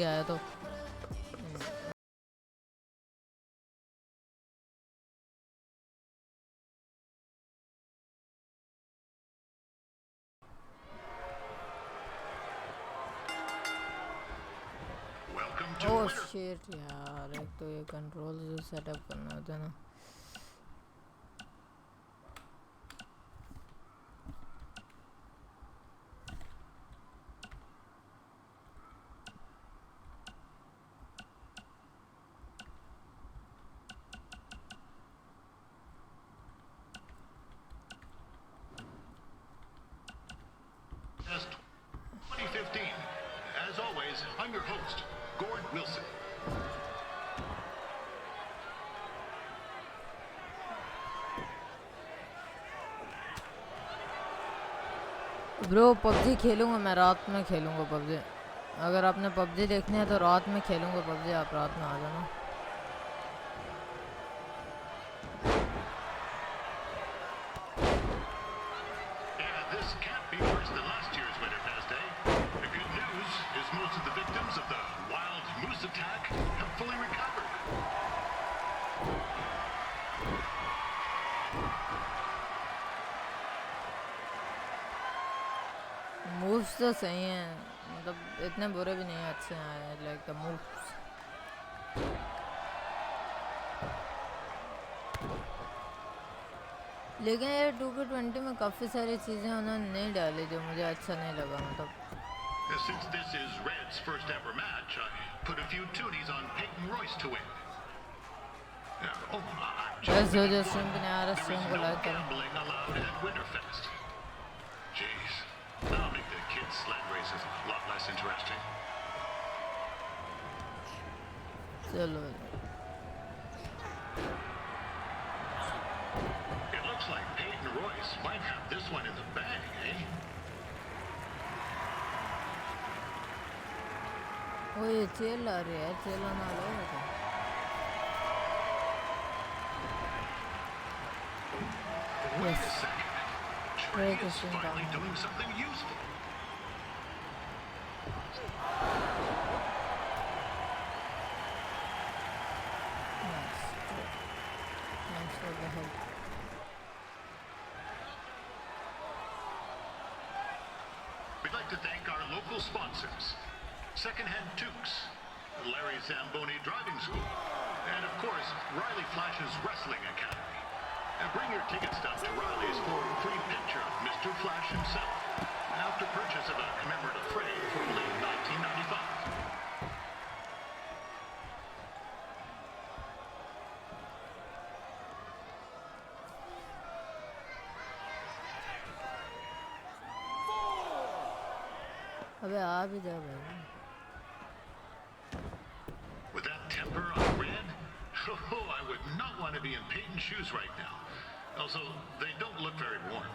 आया तो oh shit यार, एक तो ये कंट्रोल जो सेटअप करना होता है ना। As always, I'm your host, Gord Wilson. Bro PUBG खेलूंगा मैं, रात में खेलूंगा पबजी। अगर आपने पबजी देखनी है तो रात में खेलूंगा पबजी, आप रात में आ जाना। This can't be worse than last year's Winterfest Day. The good news is most of the victims of the wild moose attack have fully recovered. Moves तो सही हैं, मतलब इतने बुरे भी नहीं हैं, अच्छे हैं लाइक द मूव्स। लेकिन ये 2K20 में काफ़ी सारी चीज़ें उन्होंने नहीं डाली जो मुझे अच्छा नहीं लगा। मतलब Since this is Red's first ever match, I put a few toonies on Peyton Royce to win. बस हो जो स्ट्रीम पे नहीं आ रहा, स्ट्रीम को लाइक करो। Gambling allowed at Winterfest. Jeez, that'll make the kids' sled races a lot less interesting. चलो It looks like Peyton Royce might have this one in the bag, eh? वो ये चेल आ रही है, चेल आना लो तो। Wait a second. Trey is finally doing something useful. Thanks for the help. We'd like to thank our local sponsors, Secondhand Tukes, Larry Zamboni Driving School, and of course, Riley Flash's Wrestling Academy. And bring your ticket stub to Riley's for a free picture of Mr. Flash himself after purchase of a commemorative frame for only $19.95. अबे आ भी जा भाई। With that temper on Red, oh, I would not want to be in Peyton's shoes right now. Also, they don't look very warm.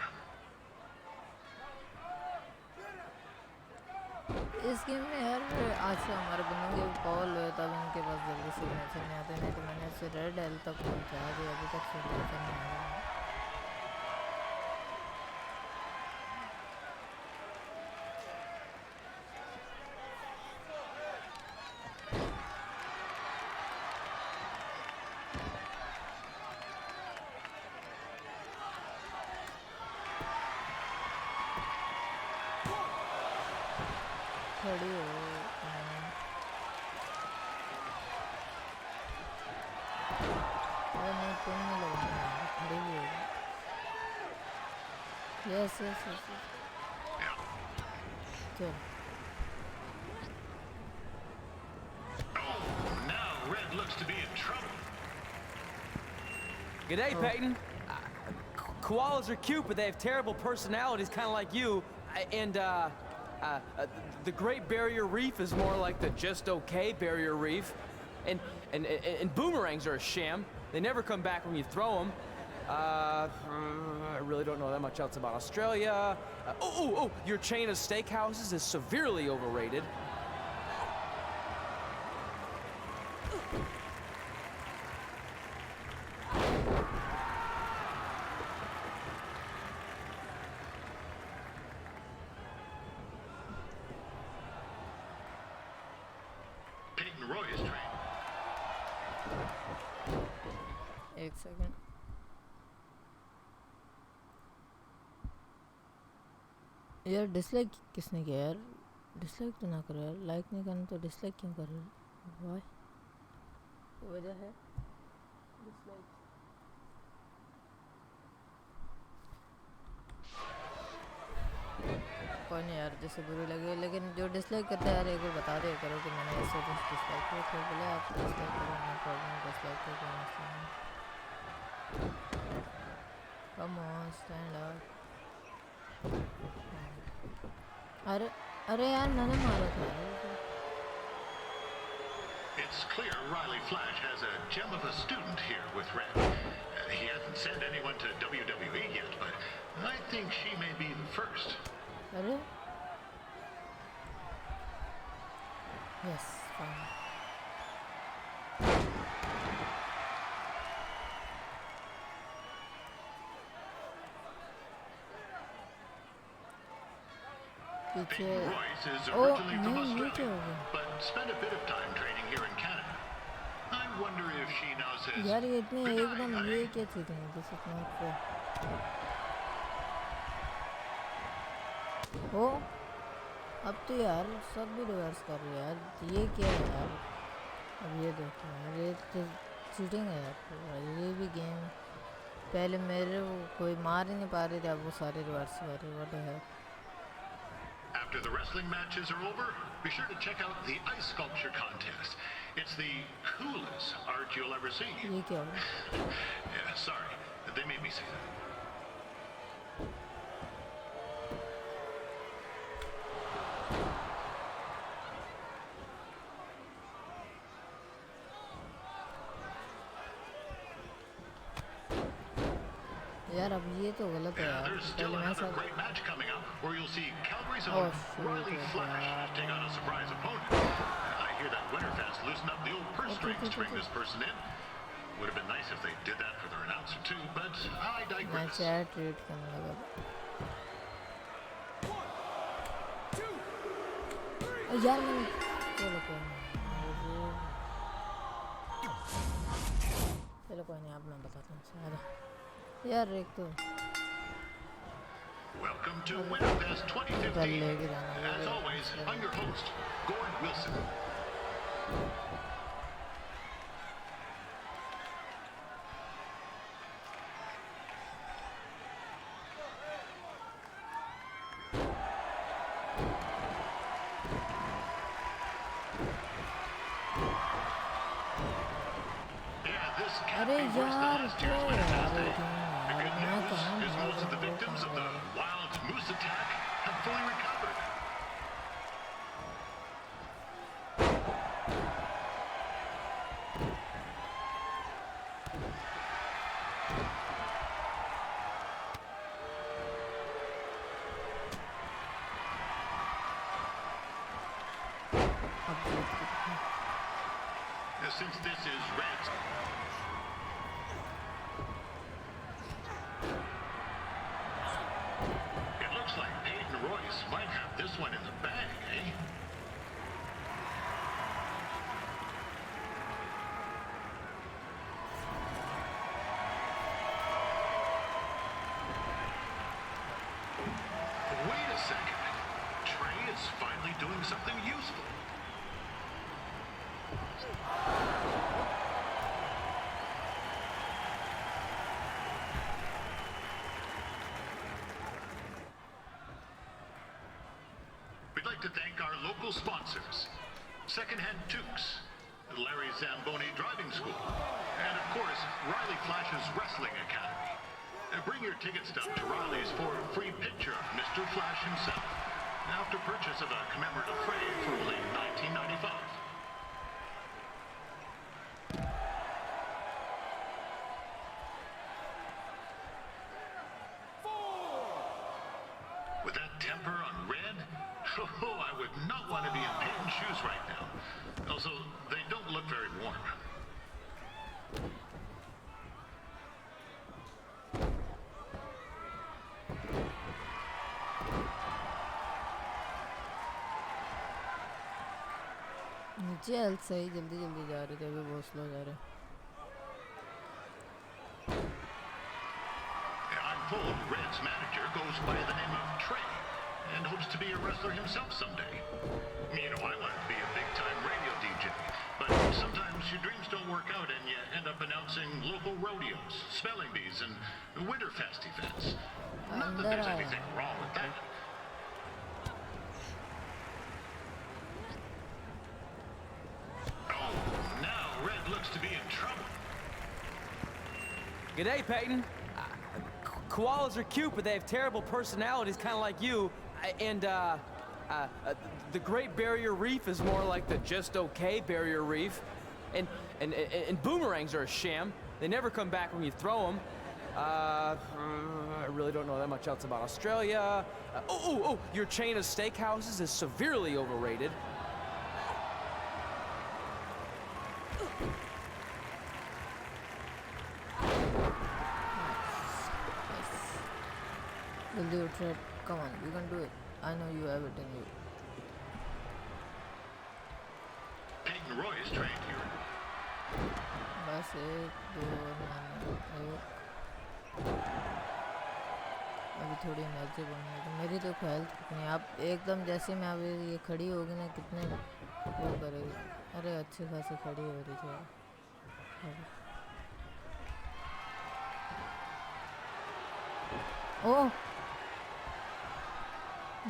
इस game में यार आज से हमारे बंदों के कॉल हुए तब इनके पास जल्दी सिग्नेचर नहीं आते, नहीं तो मैंने इससे रेड एल तक पहुँचा दिया, अभी तक सिग्नेचर नहीं आया। खड़ी हो नहीं, तुम नहीं लगाना, खड़ी भी होगी। यस यस यस चल। Now Red looks to be in trouble. G'day, Peyton. Koalas are cute, but they have terrible personalities, kind of like you. And the Great Barrier Reef is more like the just okay Barrier Reef. And boomerangs are a sham. They never come back when you throw them. I really don't know that much else about Australia. Your chain of steakhouses is severely overrated. एक second यार dislike किसने किया यार dislike तो ना करो यार like नहीं करना तो डिसलाइक क्यों कर रहे हो वाई वजह है डिसलाइक कोई नहीं यार जैसे बुरी लगे लेकिन जो डिसलाइक करता है यार एक बार बता दे करो कि मैंने ऐसे डिसलाइक किया तो बोले आप डिसलाइक करो नो प्रॉब्लम डिसलाइक करो कोई मसला नहीं कम ऑन स्टैंड अप अरे अरे यार मैंने मारा था It's clear Riley Flash has a gem of a student here with Red. He hasn't sent anyone to WWE yet, but I think she may be the first. अरे yes fine पीछे Royce is ओ originally from नहीं ये क्या हो Australia, गया but spent a bit of time training here in Canada. I wonder if she now says, यार ये इतने "Good एकदम night, ये honey." क्या चीज़ है दिस इज नॉट फेयर ओ अब तो यार सब भी रिवर्स कर रहे हैं यार ये क्या है यार अब ये देखो यार ये तो चीटिंग है यार ये भी गेम पहले मेरे वो कोई मार ही नहीं पा रहे थे अब वो सारे रिवर्स कर रहे व्हाट है After the wrestling matches are over, be sure to check out the ice sculpture contest. It's the coolest art you'll ever see. ये क्या हो Yeah, sorry. They made me say that. यार अब ये तो गलत है Yeah, यार there's still पहले मैं another सब great match coming up where you'll see Calgary's Oh, own shoot, Riley yeah. Flash take on a surprise opponent. I hear that Winterfest loosened up the old purse strings to bring this person in. Would have been nice if they did that for their announcer too, but I मैं digress. Chat treat करने लगा यार मैं चलो कोई नहीं चलो कोई नहीं अब मैं बताता हूँ सारा यार एक तो Welcome to Winterfest कल 2015. लेके जाना As always, I'm your host, Gord Wilson. Yeah, this can't अरे be worse than यार last क्या year's है Winterfest, यार eh? The यार good मैं news कहाँ is भाग most of the रहा हूँ victims of the कहाँ wild moose attack have fully recovered. अब जीत गए। Since this is Red's, it looks like Peyton Royce might have this one in the bag, eh? Wait a second. Trey is finally doing something useful. We'd like to thank our local sponsors, Secondhand Tukes, Larry Zamboni Driving School, and of course, Riley Flash's Wrestling Academy. Bring your ticket stub to Riley's for a free picture of Mr. Flash himself, after purchase of a commemorative frame for only $19.95. With that temper on Red, oh, I would not want to be in Peyton's shoes right now. Also, they don't look very warm. नीचे health सही जल्दी जल्दी जा रहे थे अभी बहुत slow जा रहे told, Red's manager goes by the name of Trey and hopes to be a wrestler himself someday. You know, I wanted to be a big-time radio DJ, but sometimes your dreams don't work out and you end up announcing local rodeos, spelling bees, and Winterfest events. Not that there's anything wrong with that. Oh, now Red looks to be in trouble. G'day, Peyton. Koalas are cute, but they have terrible personalities, kind of like you. And the Great Barrier Reef is more like the just okay Barrier Reef. And boomerangs are a sham. They never come back when you throw them. I really don't know that much else about Australia. Your chain of steakhouses is severely overrated. We'll do it, Red. Come on, you can do it. I know you have it in you. Peyton Roy is trained here. बस एक दो एक अभी थोड़ी energy बढ़नी है तो मेरी तो हेल्थ कितनी आप एकदम जैसे मैं अभी ये खड़ी होगी ना कितने वो करेगी अरे अच्छी खासी खड़ी हो रही है ओह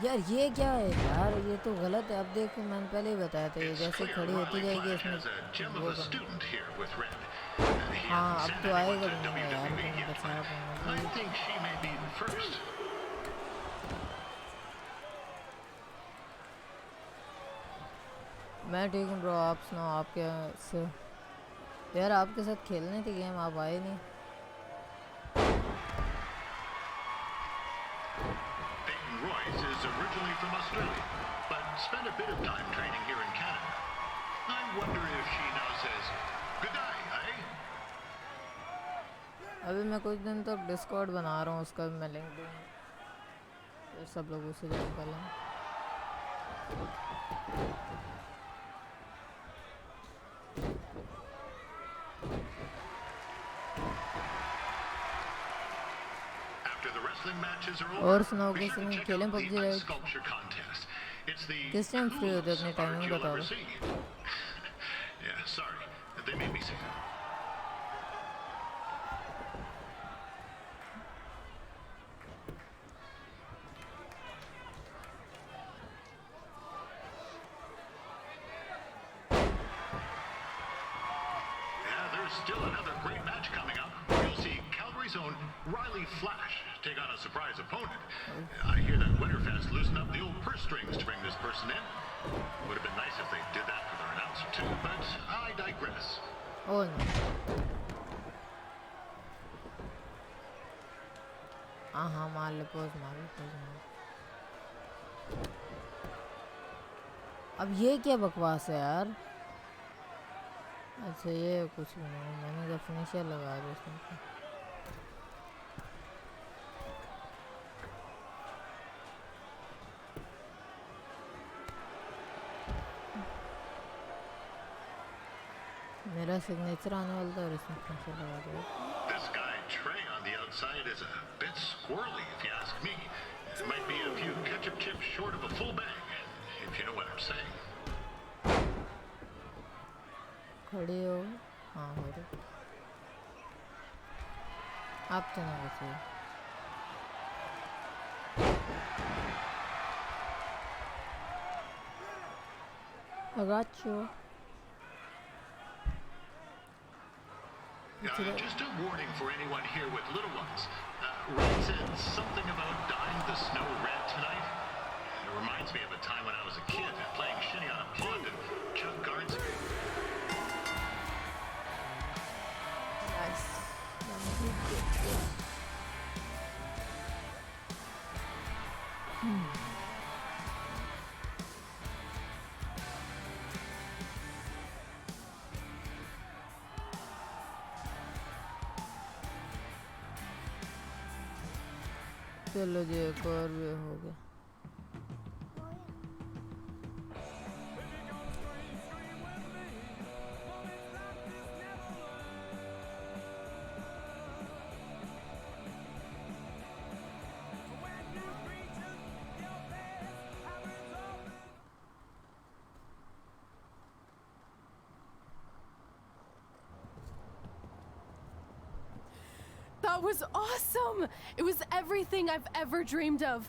यार ये क्या है यार ये तो गलत है अब देखो मैंने पहले ही बताया था ये जैसे खड़ी होती जाएगी इसमें वो हाँ अब तो आएगा भी नहीं यार तुम्हें बचा पाऊंगा मैं ठीक हूँ ब्रो आप सुनाओ आपके से यार आपके साथ खेलने थी गेम आप आए नहीं Is originally from Australia, but spent a bit of time training here in Canada. I wonder if she now says, good day, eh? अभी मैं कुछ दिन तक डिस्कॉर्ड बना रहा हूँ उसका भी मैं लिंक दूँगा फिर सब लोग उसे ज्वाइन कर लें और सुनाओ कैसे नहीं खेलें पबजी राइट किस टाइम फ्री होते अपनी टाइमिंग बता दो Still another great match coming up. You'll see Calgary's own Riley Flash take on a surprise opponent. I hear that Winterfest loosened up the old purse strings to bring this person in. Would have been nice if they did that for their announcer too, but I digress. Oh no. हाँ मार ले pose मार अब ये क्या बकवास है यार अच्छा ये कुछ भी नहीं मैंने जब फिनिशर लगा दिया उसमें मेरा सिग्नेचर आने वाला था और इसमें फिनिशर लगा दिया This guy Trey on the outside is a bit squirrely if you ask me. It might be a few ketchup chips short of a full bag, if you know what I'm saying. खड़े हो हाँ हो रहे आप तो नहीं बचे Agacho. Just a warning for anyone here with little ones. Red said something about dyeing the snow red tonight. It reminds me of a time when I was a kid playing shinny on a pond and Chuck Guards. Nice. चलो जी एक और भी हो गया was awesome! It was everything I've ever dreamed of.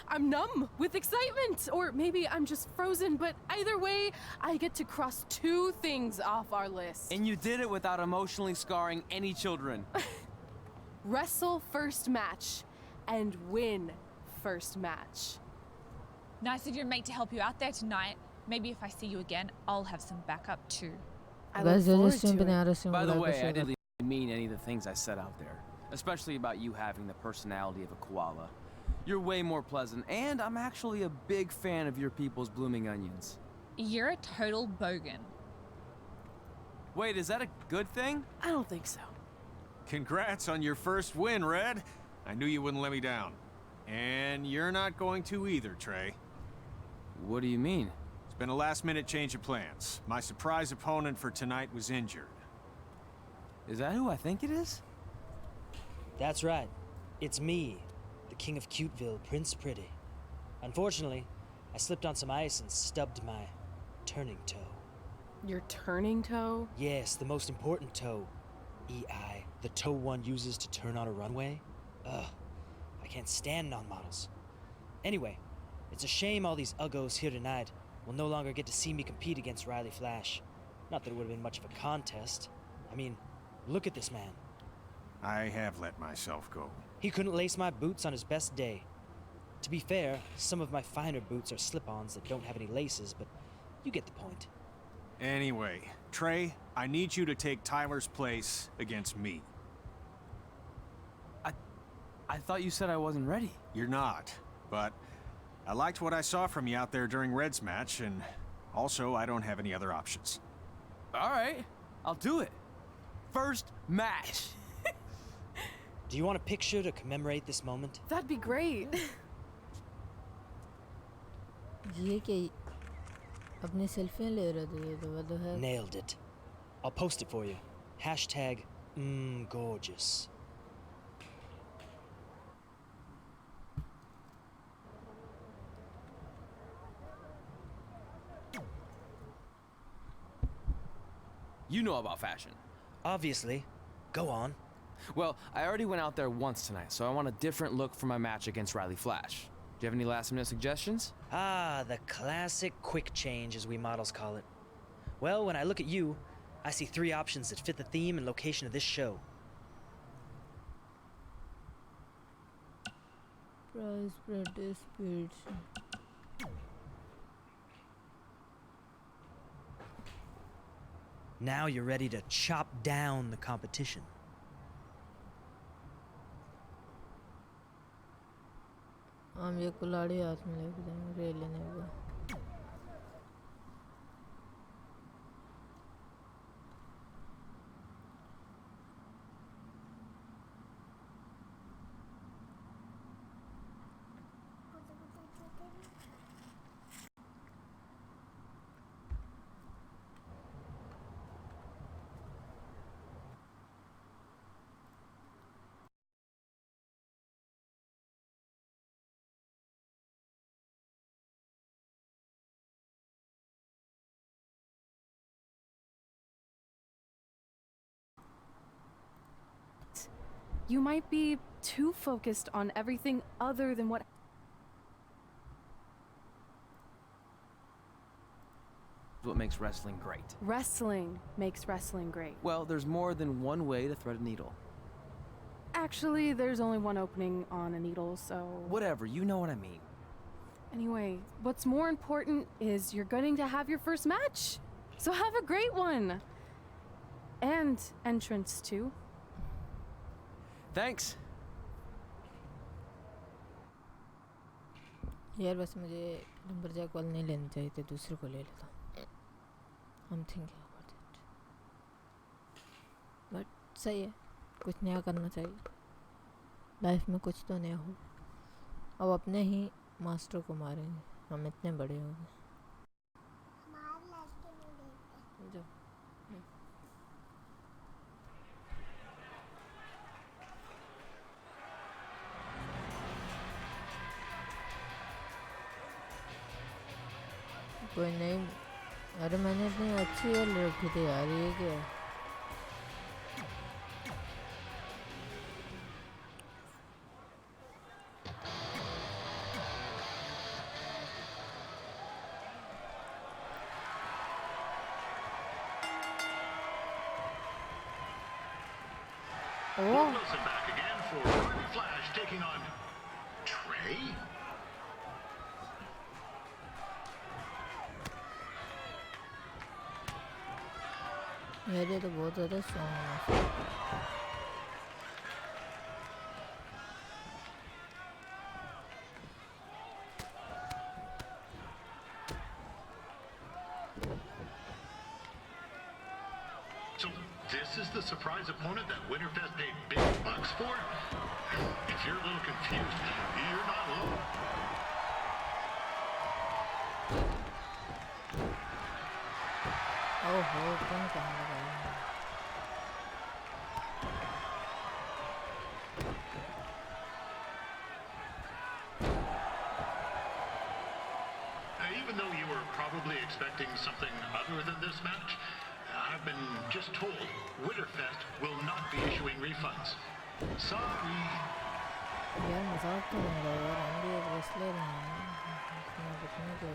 I'm numb with excitement, or maybe I'm just frozen, but either way, I get to cross 2 things off our list. And you did it without emotionally scarring any children. Wrestle first match and win first match. Nice of your mate to help you out there tonight. Maybe if I see you again, I'll have some backup too. I look forward to it. By the way, I didn't really mean any of the things I said out there, especially about you having the personality of a koala. You're way more pleasant, and I'm actually a big fan of your people's blooming onions. You're a total bogan. Wait, is that a good thing? I don't think so. Congrats on your first win, Red. I knew you wouldn't let me down. And you're not going to either, Trey. What do you mean? It's been a last-minute change of plans. My surprise opponent for tonight was injured. Is that who I think it is? That's right. It's me, the King of Cuteville, Prince Pretty. Unfortunately, I slipped on some ice and stubbed my turning toe. Your turning toe? Yes, the most important toe. EI, the toe one uses to turn on a runway. Ugh, I can't stand non-models. Anyway, it's a shame all these uggos here tonight will no longer get to see me compete against Riley Flash. Not that it would have been much of a contest. I mean, look at this man. I have let myself go. He couldn't lace my boots on his best day. To be fair, some of my finer boots are slip-ons that don't have any laces, but you get the point. Anyway, Trey, I need you to take Tyler's place against me. I thought you said I wasn't ready. You're not, but I liked what I saw from you out there during Red's match, and also I don't have any other options. All right, I'll do it. First match. Do you want a picture to commemorate this moment? That'd be great. ये क्या अपनी सेल्फियां ले रहे थे ये तो what the heck? Nailed it. I'll post it for you. Hashtag gorgeous. You know about fashion. Obviously. Go on. Well, I already went out there once tonight, so I want a different look for my match against Riley Flash. Do you have any last-minute suggestions? Ah, the classic quick change, as we models call it. Well, when I look at you, I see 3 options that fit the theme and location of this show. Price, British, speed. Now you're ready to chop down the competition. हम ये कुल्हाड़ी हाथ में लेके जाएंगे rail लेने को You might be too focused on everything other than what... What makes wrestling great. Wrestling makes wrestling great. Well, there's more than one way to thread a needle. Actually, there's only one opening on a needle, so... Whatever, you know what I mean. Anyway, what's more important is you're going to have your first match. So have a great one. And entrance, too. Thanks. यार बस मुझे लंबरजैक वाला नहीं लेना चाहिए थे दूसरे को ले लेता I'm thinking about it but सही है कुछ नया करना चाहिए लाइफ में कुछ तो नया हो अब अपने ही मास्टर को मारेंगे हम इतने बड़े हो गए जाओ कोई नहीं अरे मैंने इतनी अच्छी रखी थी यार ये क्या Oh, Wilson back again for Riley Flash taking on Trey. मेरे तो बहुत ज़्यादा स्ट्रॉन्ग है. So this is the surprise opponent that Winterfest paid big bucks for? If you're a little confused, you're not alone. ओहो कौन कहाँ लगाया. Even though you were probably expecting something other than this match, I've been just told Winterfest will not be issuing refunds. Sorry. यार मजाक तो नहीं रहा यार. हम भी एक रेसलर हैं. इसमें कितने के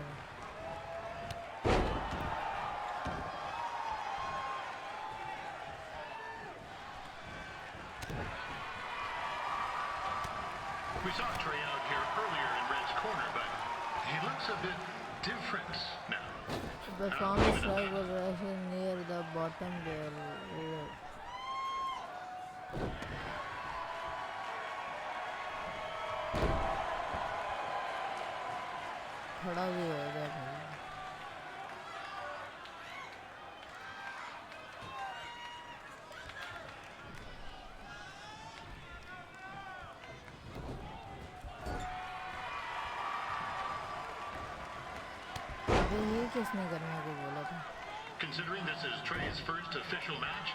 We saw Trey out here earlier in Red's corner, but he looks a bit different now. The found strike was rushing near the bottom there. खड़ा भी हो गया भाई. अबे ये किसने करने को बोला था? Considering this is Trey's first official match,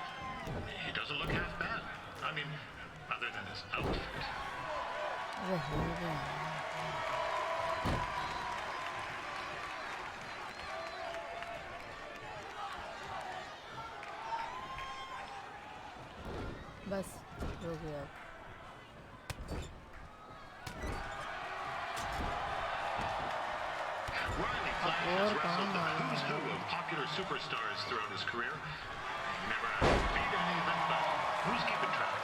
he doesn't look half bad. I mean, other than his outfit. अबे हो गया. बस हो गया. Riley Flash और has काम wrestled the आ who's रहा who है. of popular superstars throughout his career. He never has to beat any of them, but who's keeping track?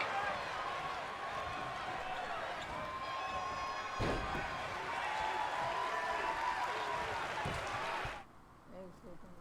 एक second.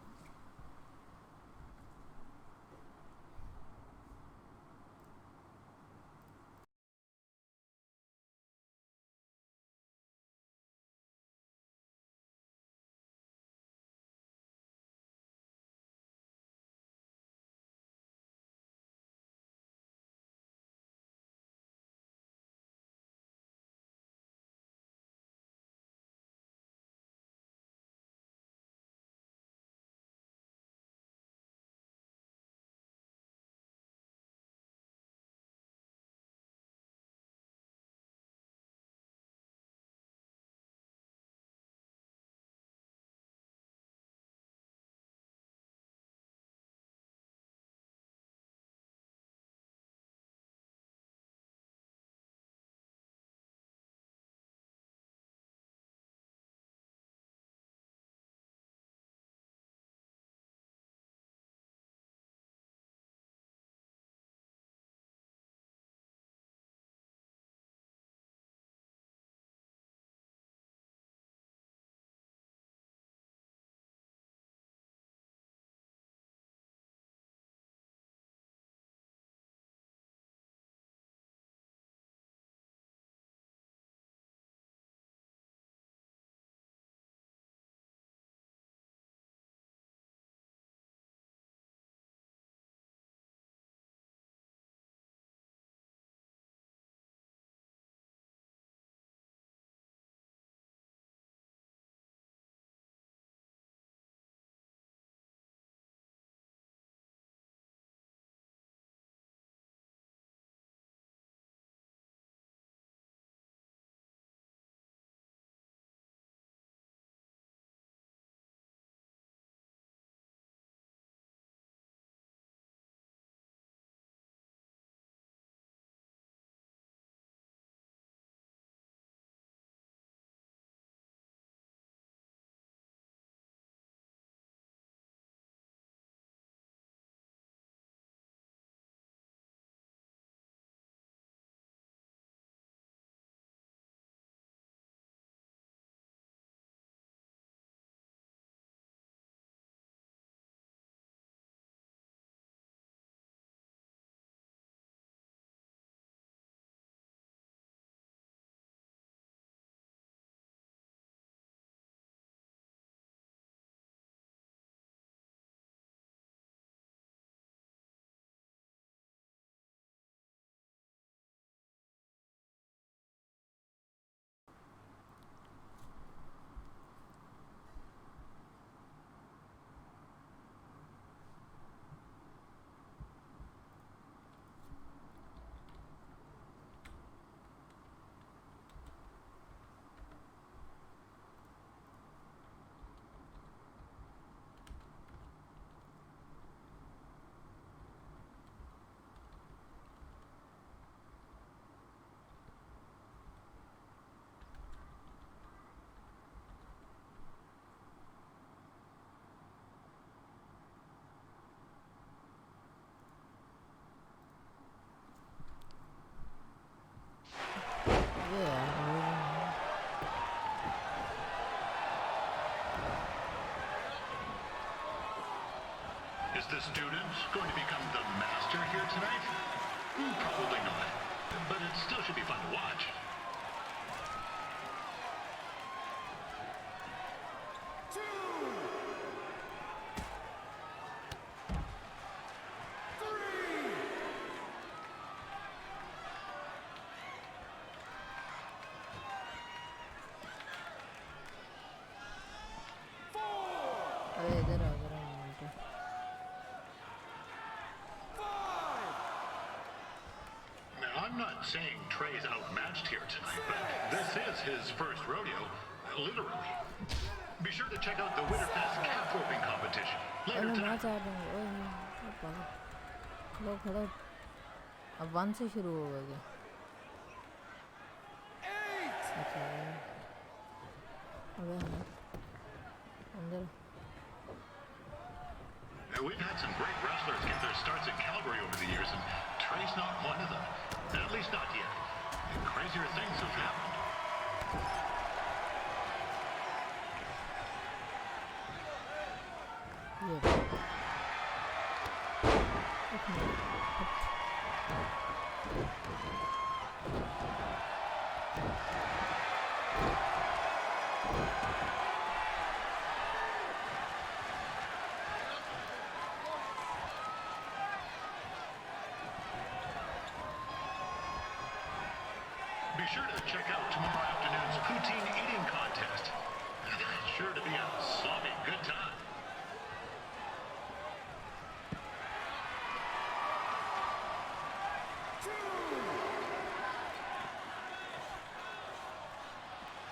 the student going to become the master here tonight? Probably not. But it still should be fun to watch. अरे इधर आ जरा moment Now, I'm not saying Trey's outmatched here tonight, but this is his first rodeo, literally. Be sure to check out the Winterfest calf roping competition later अरे मैं tonight. चाह रहा हूँ ओए पागल खड़ो खड़ो अब 1 से शुरू होगा क्या अच्छा अबे हाँ अंदर Now, we've had some great wrestlers get their starts in Calgary over the years, and Trey's not one of them. At least not yet. And crazier things have happened. ये एक minute Be sure to check out tomorrow afternoon's poutine eating contest. That's sure to be a sloppy good time.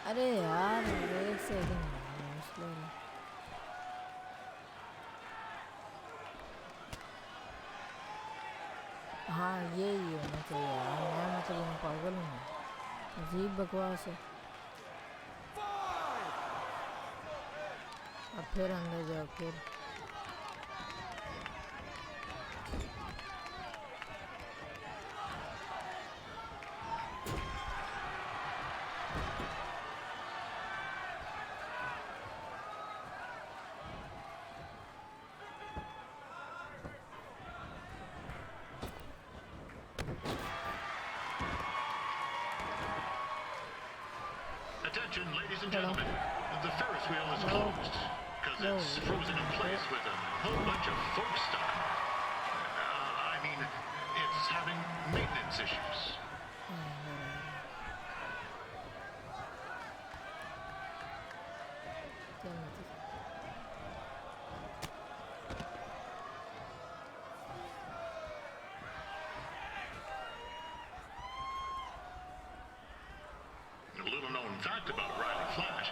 अरे यार एक second slow हाँ ये ही होना चाहिए यार मैं मतलब मैं पागल हूँ अजीब बकवास है अब फिर अंदर जाओ फिर Attention, ladies and gentlemen. The Ferris wheel is closed because it's frozen in place with a whole bunch of folk stuff. I mean, it's having maintenance issues. क्या मतलब A little known fact about Riley Flash,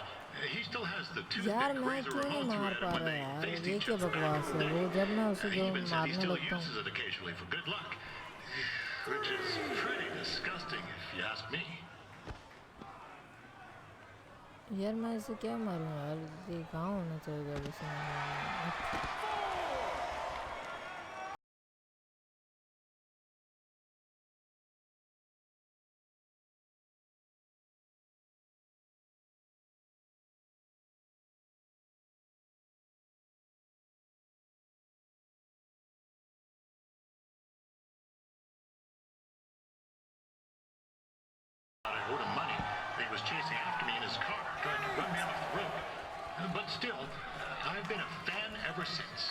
he still has the यार toothpick मैं razor क्यों नहीं removed मार through पा it when रहा they यार faced ये each क्या other back बकवास in the है day. वो जब मैं उसे He जो even said he मारने still लगता uses हूँ it occasionally for good luck, which is pretty disgusting if you ask me. यार मैं इसे क्या मारूँ यार ये कहाँ होना चाहिए जब इसे I owed him money. He was chasing after me in his car, trying to run me off the road. But still, I've been a fan ever since.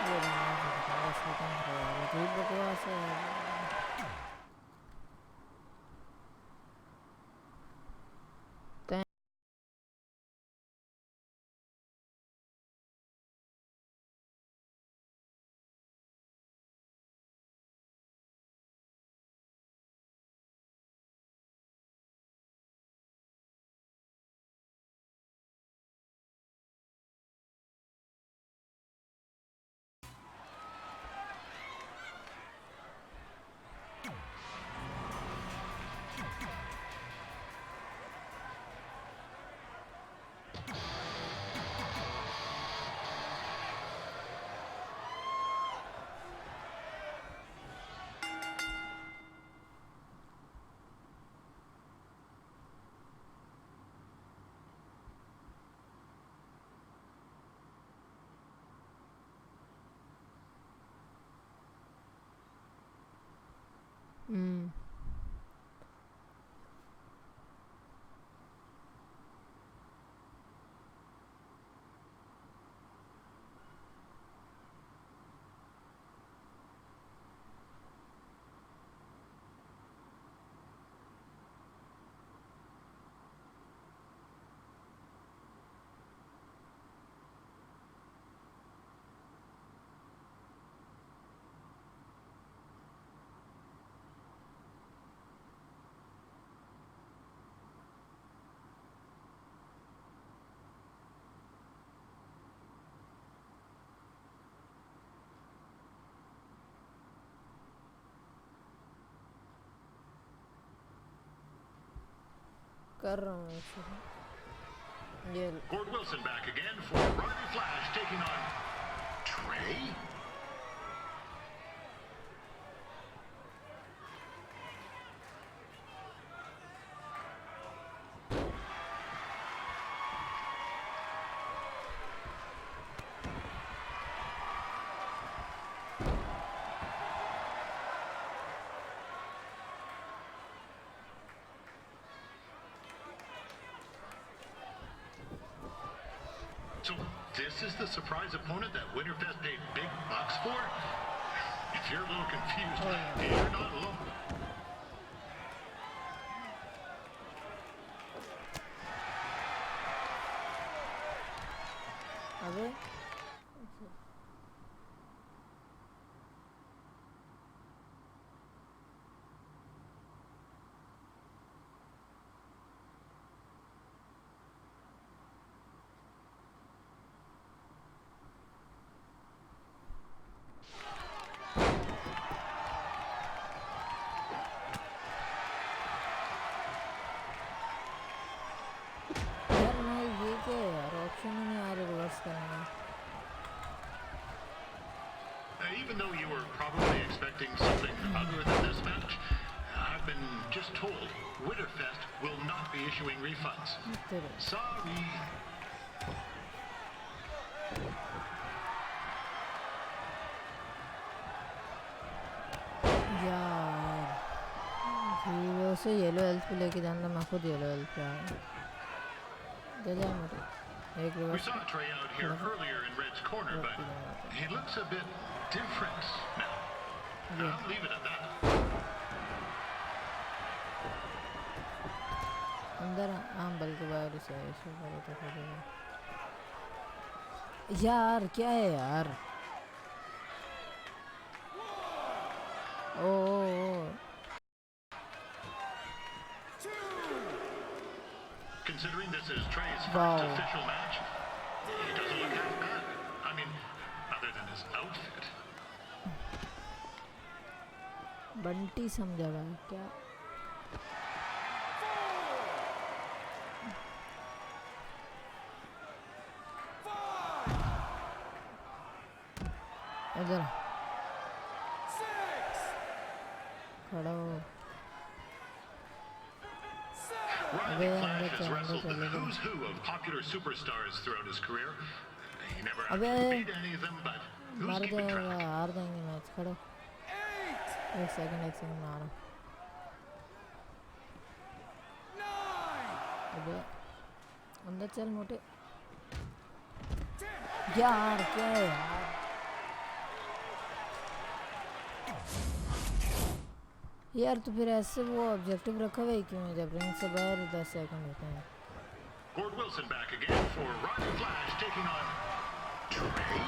ये बकवास खत्म करो यार अजीब बकवास है यार कर रहा हूँ ये Gord Wilson back again for Riley Flash taking on Trey. So this is the surprise opponent that Winterfest paid big bucks for? If you're a little confused, you're not alone. अबे यार मैं ये क्या है यार ऑप्शन ही नहीं आ रहा reverse करने का Even though you were probably expecting something other than this match, I've been just told Winterfest will not be issuing refunds. तेरे Sorry. यार हीरो से येलो हेल्थ पे लेके जाना मैं खुद येलो हेल्थ पे आया दे दे मुझे एक We reverse saw Trey out here earlier in Red's corner, but he looks a bit different now. I'll leave it at that. अंदर आम बल्कि बाहर से ऐसे करो तो हो जाएगा यार क्या है यार ओ Considering this is Trey's first Wow. official match, he doesn't look half bad. I mean, other than his outfit. Bunty समझा भाई क्या इधर खड़ा हो Riley Abey, Flash andar has wrestled chalo, the chalo. who's who of popular superstars throughout his career. He never Abey. actually beat any of them, but who's मार keeping देगा track? हार देंगे मैच खड़ो एक सेकंड मार अबे अंदर चल मोटे यार क्या है यार यार तो फिर ऐसे वो ऑब्जेक्टिव रखा हुआ है क्यों है जब रिंग से बाहर 10 सेकंड होते हैं Gord Wilson back again for Riley Flash taking on Trey.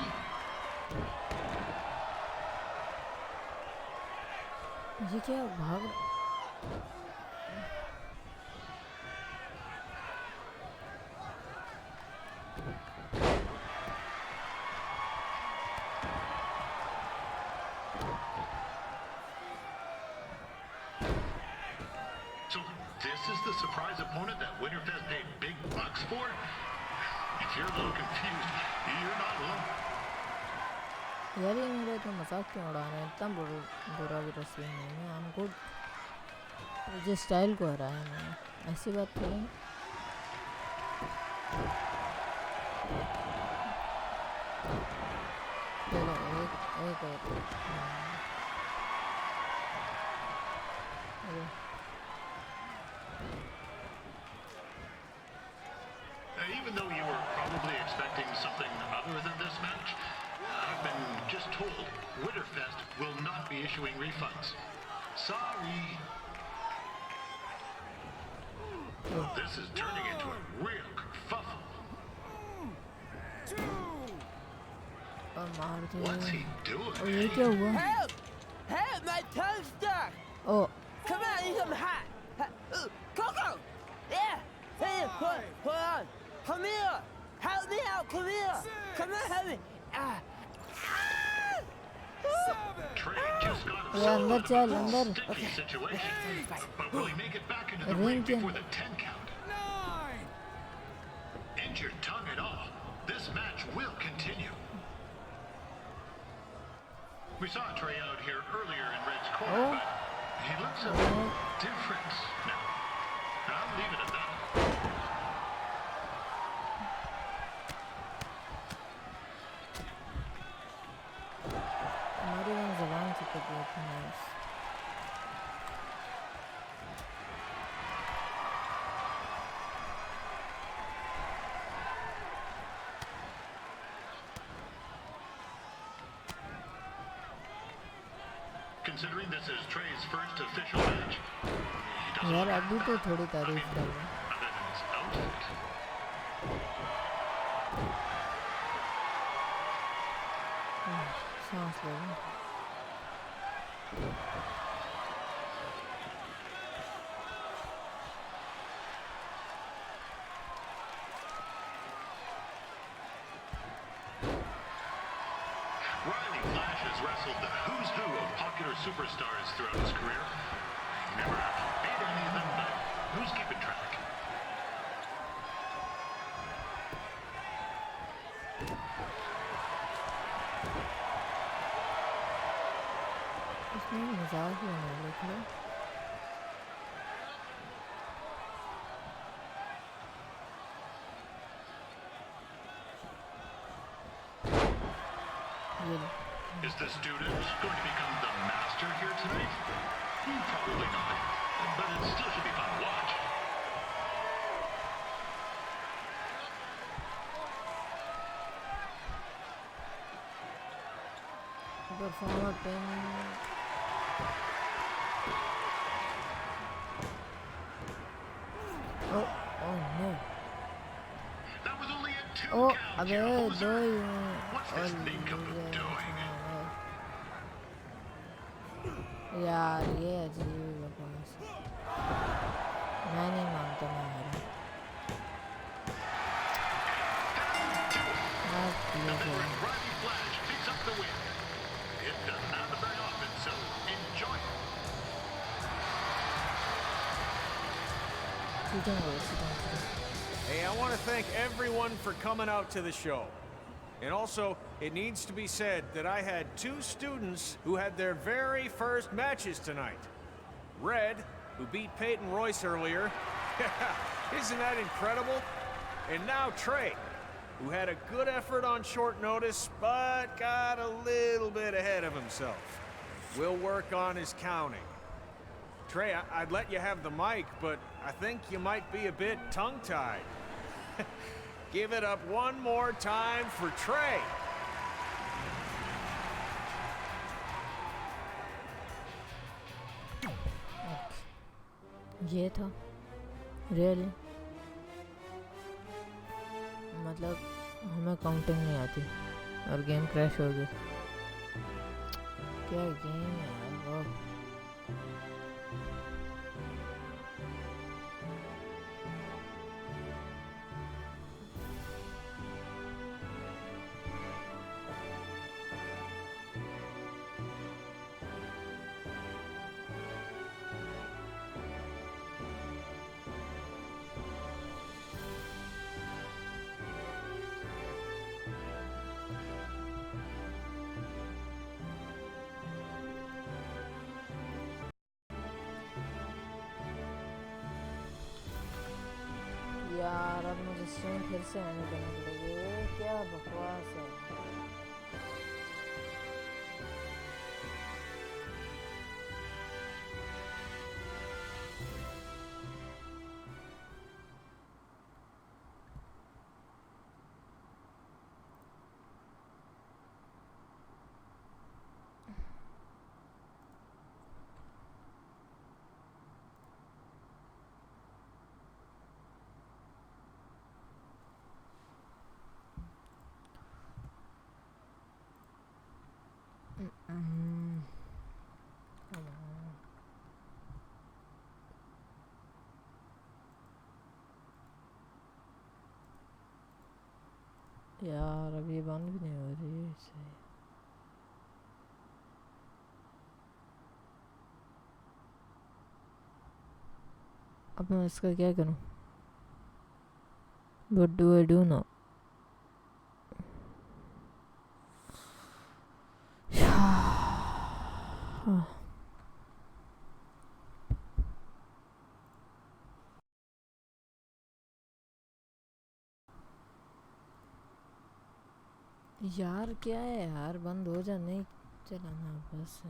ये क्या भाग So this is the surprise opponent that Winterfest paid big bucks for? If you're a little confused, you're not alone. यार ये मेरा तो मजाक क्यों उड़ा रहे हैं इतना बुरा भी रेसलिंग नहीं है हम गुड मुझे स्टाइल को हराया मैंने ऐसी बात थोड़ी है। चलो एक Even though you were probably expecting something other than this match, I've been just told Winterfest will not be issuing refunds. Sorry. This is turning into a real kerfuffle. और मार दे What's he doing? और ये क्या हुआ Help! Help! My tongue's stuck! O Come on, I need some hot! Coco! Yeah! Hey, hold on! Come here! Help me out! Come here! Come on, help me! Trey just got ये अंदर चल अंदर sticky situation. But will he make it back into the Ring ring के before the 10 count? bite your tongue at all. This match will continue. We saw Trey out here earlier in Red's corner, but he looks a bit different now. I'll leave it at that. हमारी वहाँ ज़बान से तो बहुत nice. Considering this is Trey's first official match, he doesn't यार look अभी तो थोड़ी तारीफ कर रहा other than his outfit. सांस ले लो. Riley Flash has wrestled the who's who of popular superstars throughout his career. He never actually beat any of them, but who's keeping track? इसमें मजाक ही होने देख लो. ये लो. Is the student going to become the master here tonight? Probably not, but it still should be fun to watch. Performer pin. Oh, oh no. That was only a 2 Oh, count, अबे you दो hoser. ही What's और this nincompoop doing? यार ये अजीब बकवास है. मैं नहीं मानता मैं हारा. Veteran Riley Flash picks up the win. It doesn't happen very often, so enjoy it. Hey, I want to thank everyone for coming out to the show. And also, it needs to be said that I had 2 students who had their very first matches tonight. Red, who beat Peyton Royce earlier. Isn't that incredible? And now Trey, who had a good effort on short notice, but got a little bit ahead of himself. We'll work on his counting. Trey, I'd let you have the mic, but I think you might be a bit tongue-tied. Give it up one more time for Trey. ये था really मतलब हमें counting नहीं आती और game crash हो गया. क्या गेम है यार वो. यार अब मुझे स्ट्रीम फिर से ऑन करनी पड़ेगी. ये क्या बकवास है. यार अब ये बंद भी नहीं हो रही है सही. अब मैं इसका क्या करूं. What do I do now? यार क्या है यार, बंद हो जा, नहीं चलाना बस.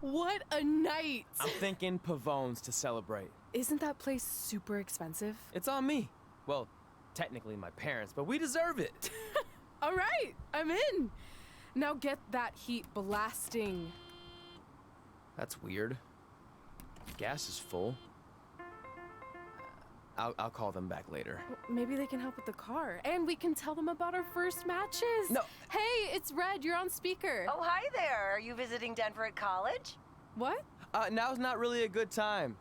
What a night! I'm thinking Pavone's to celebrate. Isn't that place super expensive? It's on me. Well, technically my parents, but we deserve it. All right, I'm in. Now get that heat blasting. That's weird. Gas is full. I'll call them back later. Maybe they can help with the car. And we can tell them about our first matches. No. Hey, it's Red. You're on speaker. Oh, hi there. Are you visiting Denver at college? What? Now's not really a good time.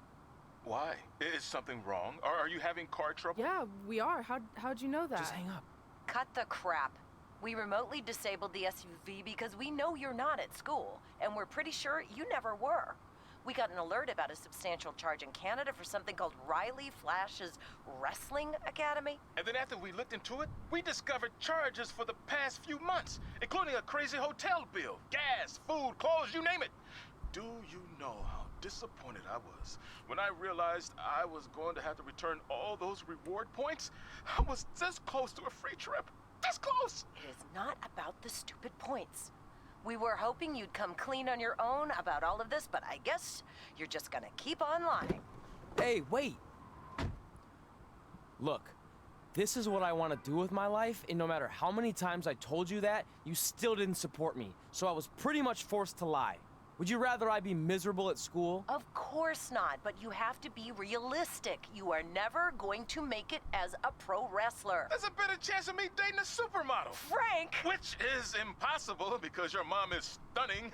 Why? Is something wrong? Are you having car trouble? Yeah, we are. How'd you know that? Just hang up. Cut the crap. We remotely disabled the SUV because we know you're not at school, and we're pretty sure you never were. We got an alert about a substantial charge in Canada for something called Riley Flash's Wrestling Academy. And then after we looked into it, we discovered charges for the past few months, including a crazy hotel bill, gas, food, clothes, you name it. Do you know how disappointed I was when I realized I was going to have to return all those reward points? I was this close to a free trip. This close! It is not about the stupid points. We were hoping you'd come clean on your own about all of this, but I guess you're just gonna keep on lying. Hey, wait. Look, this is what I want to do with my life, and no matter how many times I told you that, you still didn't support me. So I was pretty much forced to lie. Would you rather I be miserable at school? Of course not, but you have to be realistic. You are never going to make it as a pro wrestler. There's a better chance of me dating a supermodel. Frank! Which is impossible because your mom is stunning,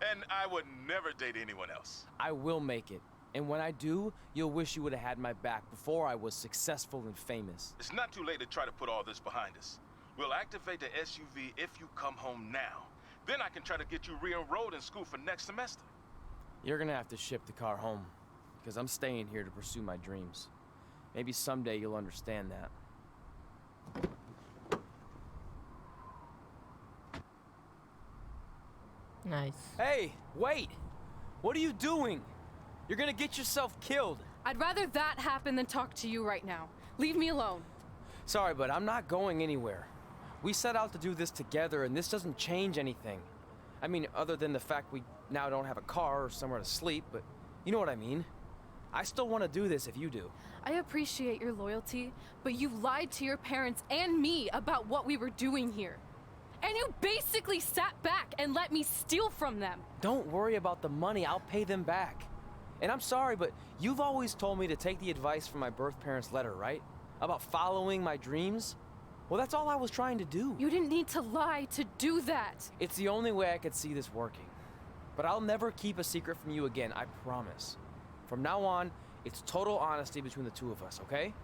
and I would never date anyone else. I will make it. And when I do, you'll wish you would have had my back before I was successful and famous. It's not too late to try to put all this behind us. We'll activate the SUV if you come home now. Then I can try to get you re-enrolled in school for next semester. You're gonna have to ship the car home, because I'm staying here to pursue my dreams. Maybe someday you'll understand that. Nice. Hey, wait! What are you doing? You're gonna get yourself killed. I'd rather that happen than talk to you right now. Leave me alone. Sorry, but I'm not going anywhere. We set out to do this together, and this doesn't change anything. I mean, other than the fact we now don't have a car or somewhere to sleep, but you know what I mean. I still want to do this if you do. I appreciate your loyalty, but you lied to your parents and me about what we were doing here. And you basically sat back and let me steal from them. Don't worry about the money, I'll pay them back. And I'm sorry, but you've always told me to take the advice from my birth parents' letter, right? About following my dreams? Well, that's all I was trying to do. You didn't need to lie to do that. It's the only way I could see this working. But I'll never keep a secret from you again, I promise. From now on, it's total honesty between the two of us, okay?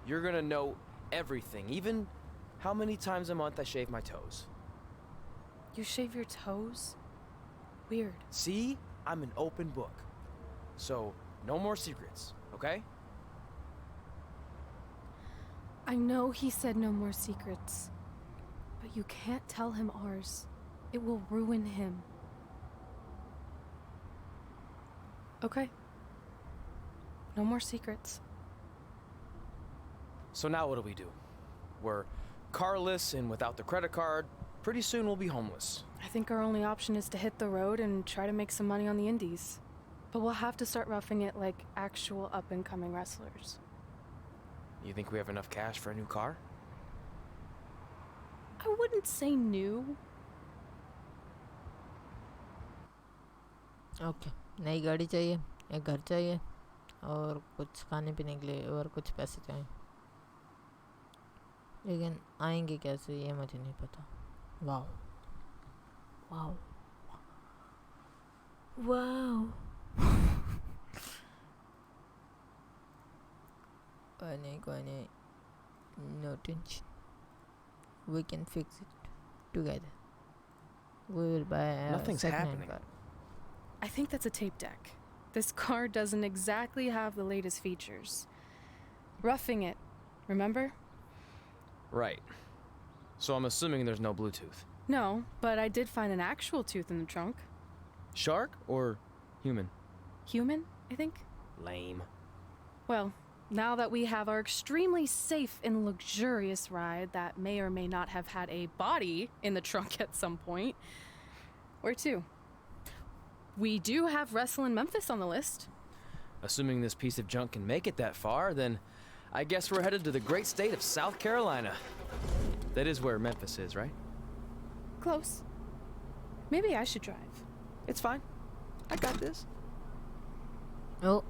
You're gonna know everything, even how many times a month I shave my toes. You shave your toes? Weird. See? I'm an open book. So, no more secrets, okay? I know he said no more secrets, but you can't tell him ours. It will ruin him. Okay. No more secrets. So now what do? We're carless and without the credit card. Pretty soon we'll be homeless. I think our only option is to hit the road and try to make some money on the indies. But we'll have to start roughing it like actual up-and-coming wrestlers. You think we have enough cash for a new car? I wouldn't say new. Okay, नई गाड़ी चाहिए, एक घर चाहिए और कुछ खाने पीने के लिए और कुछ पैसे चाहिए, लेकिन आएंगे कैसे ये मुझे नहीं पता। वाओ वाओ वाओ कोई नहीं, no tension, we can fix it together. We will buy a Nothing's second-hand happening. car. I think that's a tape deck. This car doesn't exactly have the latest features. Roughing it, remember? Right. So I'm assuming there's no Bluetooth. No, but I did find an actual tooth in the trunk. Shark or human? Human, I think? Lame. Well, now that we have our extremely safe and luxurious ride that may or may not have had a body in the trunk at some point, where to? We do have Wrestle in Memphis on the list. Assuming this piece of junk can make it that far, then I guess we're headed to the great state of South Carolina. That is where Memphis is, right? Close. Maybe I should drive. It's fine. I got this. Oh,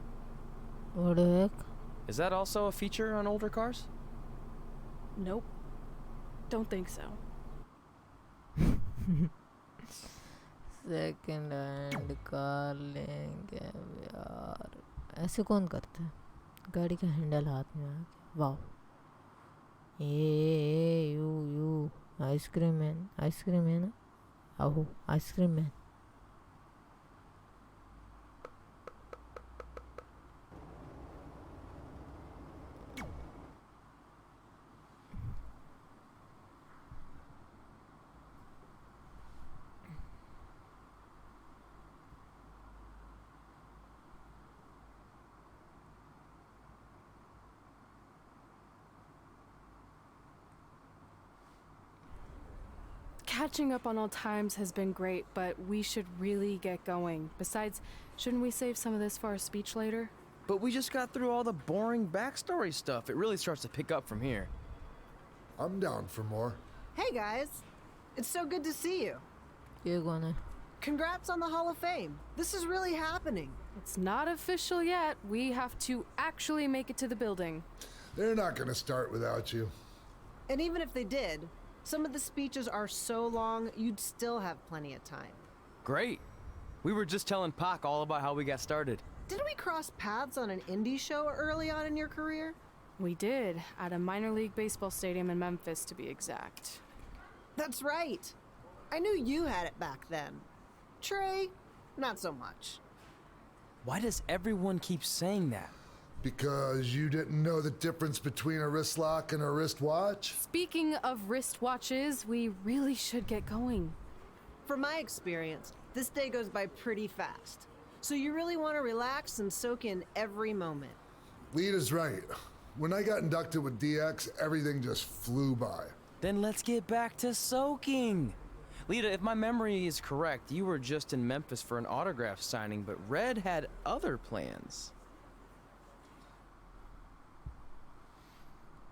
what the heck? Is that also a feature on older cars? Nope. Don't think so. Second hand car लेंगे यार, ऐसे कौन करता है? गाड़ी का handle हाथ में आ गया। वाओ, ये यू आइसक्रीम है ना? आओ ice cream man. Catching up on old times has been great, but we should really get going. Besides, shouldn't we save some of this for our speech later? But we just got through all the boring backstory stuff. It really starts to pick up from here. I'm down for more. Hey guys, it's so good to see you. ये कौन है? Congrats on the Hall of Fame. This is really happening. It's not official yet. We have to actually make it to the building. They're not gonna start without you. And even if they did, some of the speeches are so long, you'd still have plenty of time. Great. We were just telling Pac all about how we got started. Didn't we cross paths on an indie show early on in your career? We did, at a minor league baseball stadium in Memphis, to be exact. That's right. I knew you had it back then. Trey, not so much. Why does everyone keep saying that? Because you didn't know the difference between a wrist lock and a wristwatch? Speaking of wristwatches, we really should get going. From my experience, this day goes by pretty fast. So you really want to relax and soak in every moment. Lita's right. When I got inducted with DX, everything just flew by. Then let's get back to soaking. Lita, if my memory is correct, you were just in Memphis for an autograph signing, but Red had other plans.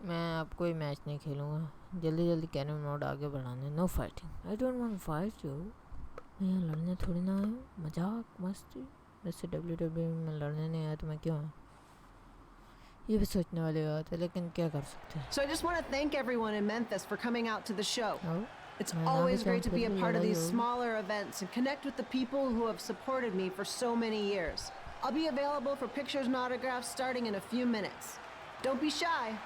मैं अब कोई match नहीं खेलूँगा, जल्दी जल्दी career mode आगे बढ़ाने। No fighting, I don't want fight you. मैं यहाँ लड़ने थोड़ी ना आया हूँ, मजाक मस्ती। वैसे WWE में लड़ने नहीं आया तो मैं क्यों आया? ये भी सोचने वाली बात है, लेकिन क्या कर सकते हैं। So I just want to thank everyone in Memphis for coming out to the show. और It's मैं यहाँ भी always great to be a चाहूँ part of लड़ाई these होगी। smaller events and connect with the people who have supported me for so many years. I'll be available for pictures and autographs starting in a few minutes. Don't be shy.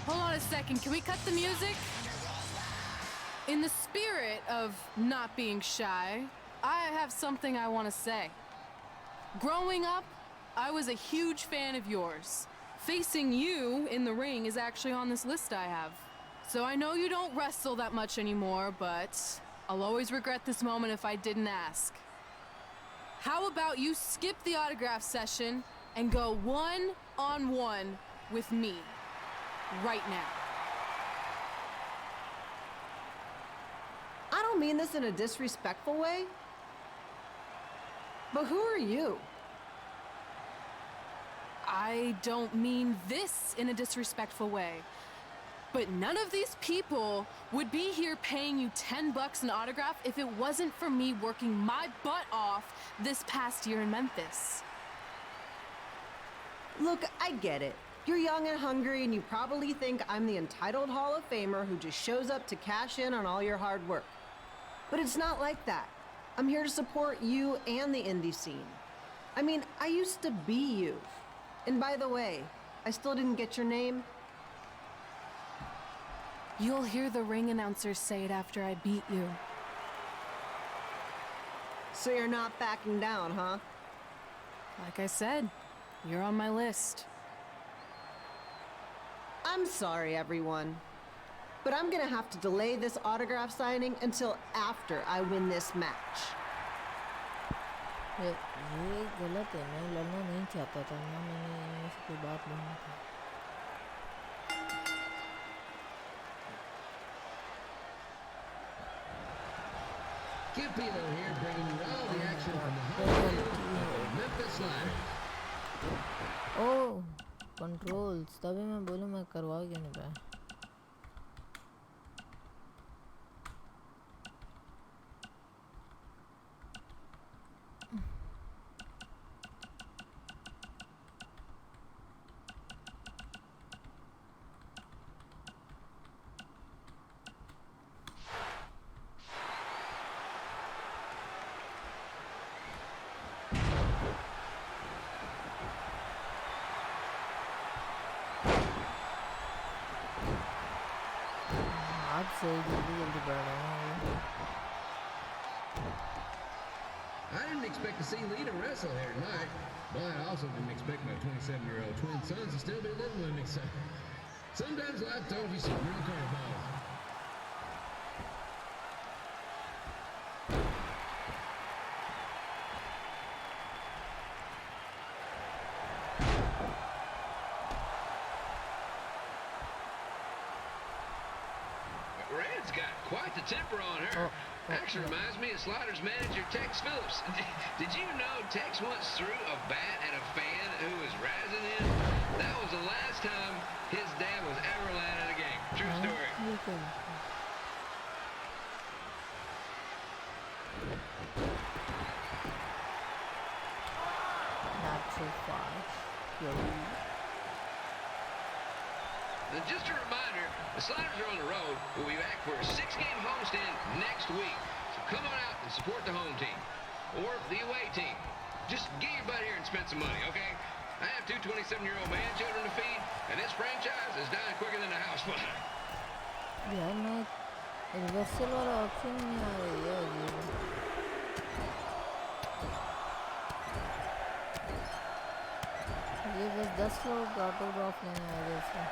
Hold on a second, can we cut the music? In the spirit of not being shy, I have something I want to say. Growing up, I was a huge fan of yours. Facing you in the ring is actually on this list I have. So I know you don't wrestle that much anymore, but I'll always regret this moment if I didn't ask. How about you skip the autograph session and go one-on-one with me right now? I don't mean this in a disrespectful way, but who are you? I don't mean this in a disrespectful way, but none of these people would be here paying you $10 an autograph if it wasn't for me working my butt off this past year in Memphis. Look, I get it. You're young and hungry, and you probably think I'm the entitled Hall of Famer who just shows up to cash in on all your hard work. But it's not like that. I'm here to support you and the indie scene. I mean, I used to be you. And by the way, I still didn't get your name. You'll hear the ring announcer say it after I beat you. So you're not backing down, huh? Like I said, you're on my list. I'm sorry, everyone. But I'm gonna have to delay this autograph signing until after I win this match. ये गलत है, मैं लड़ना नहीं चाहता था ना, मैंने इनमें से कोई बात नहीं की। Campino here, bringing you all the action from the home of Memphis Sliders. Oh controls, तभी मैं बोलूँ मैं करवा क्यों नहीं पाया। आज से जल्दी जल्दी बढ़ रहा हूँ। I didn't expect to see Lita wrestle here tonight, but I also didn't expect my 27-year-old twin sons to still be living with me. So sometimes life throws you some real curveballs. Red's got quite the temper on her. Actually reminds me of Sliders manager Tex Phillips. Did you know Tex once threw a bat at a fan who was razzing him? That was the last time his dad was ever allowed at a game. True story. Not so fast. And just a reminder, the Sliders are on the road. We'll be back for a 6-game homestand next week. So come on out and support the home team or the away team. Just get your butt here and spend some money, okay? I have 2 27-year-old man children to feed, and this franchise is dying quicker than the house fire. यार मैं reversal वाला option नहीं आ रही है ये बस 10 लोग autograph लेने आ रहे थे।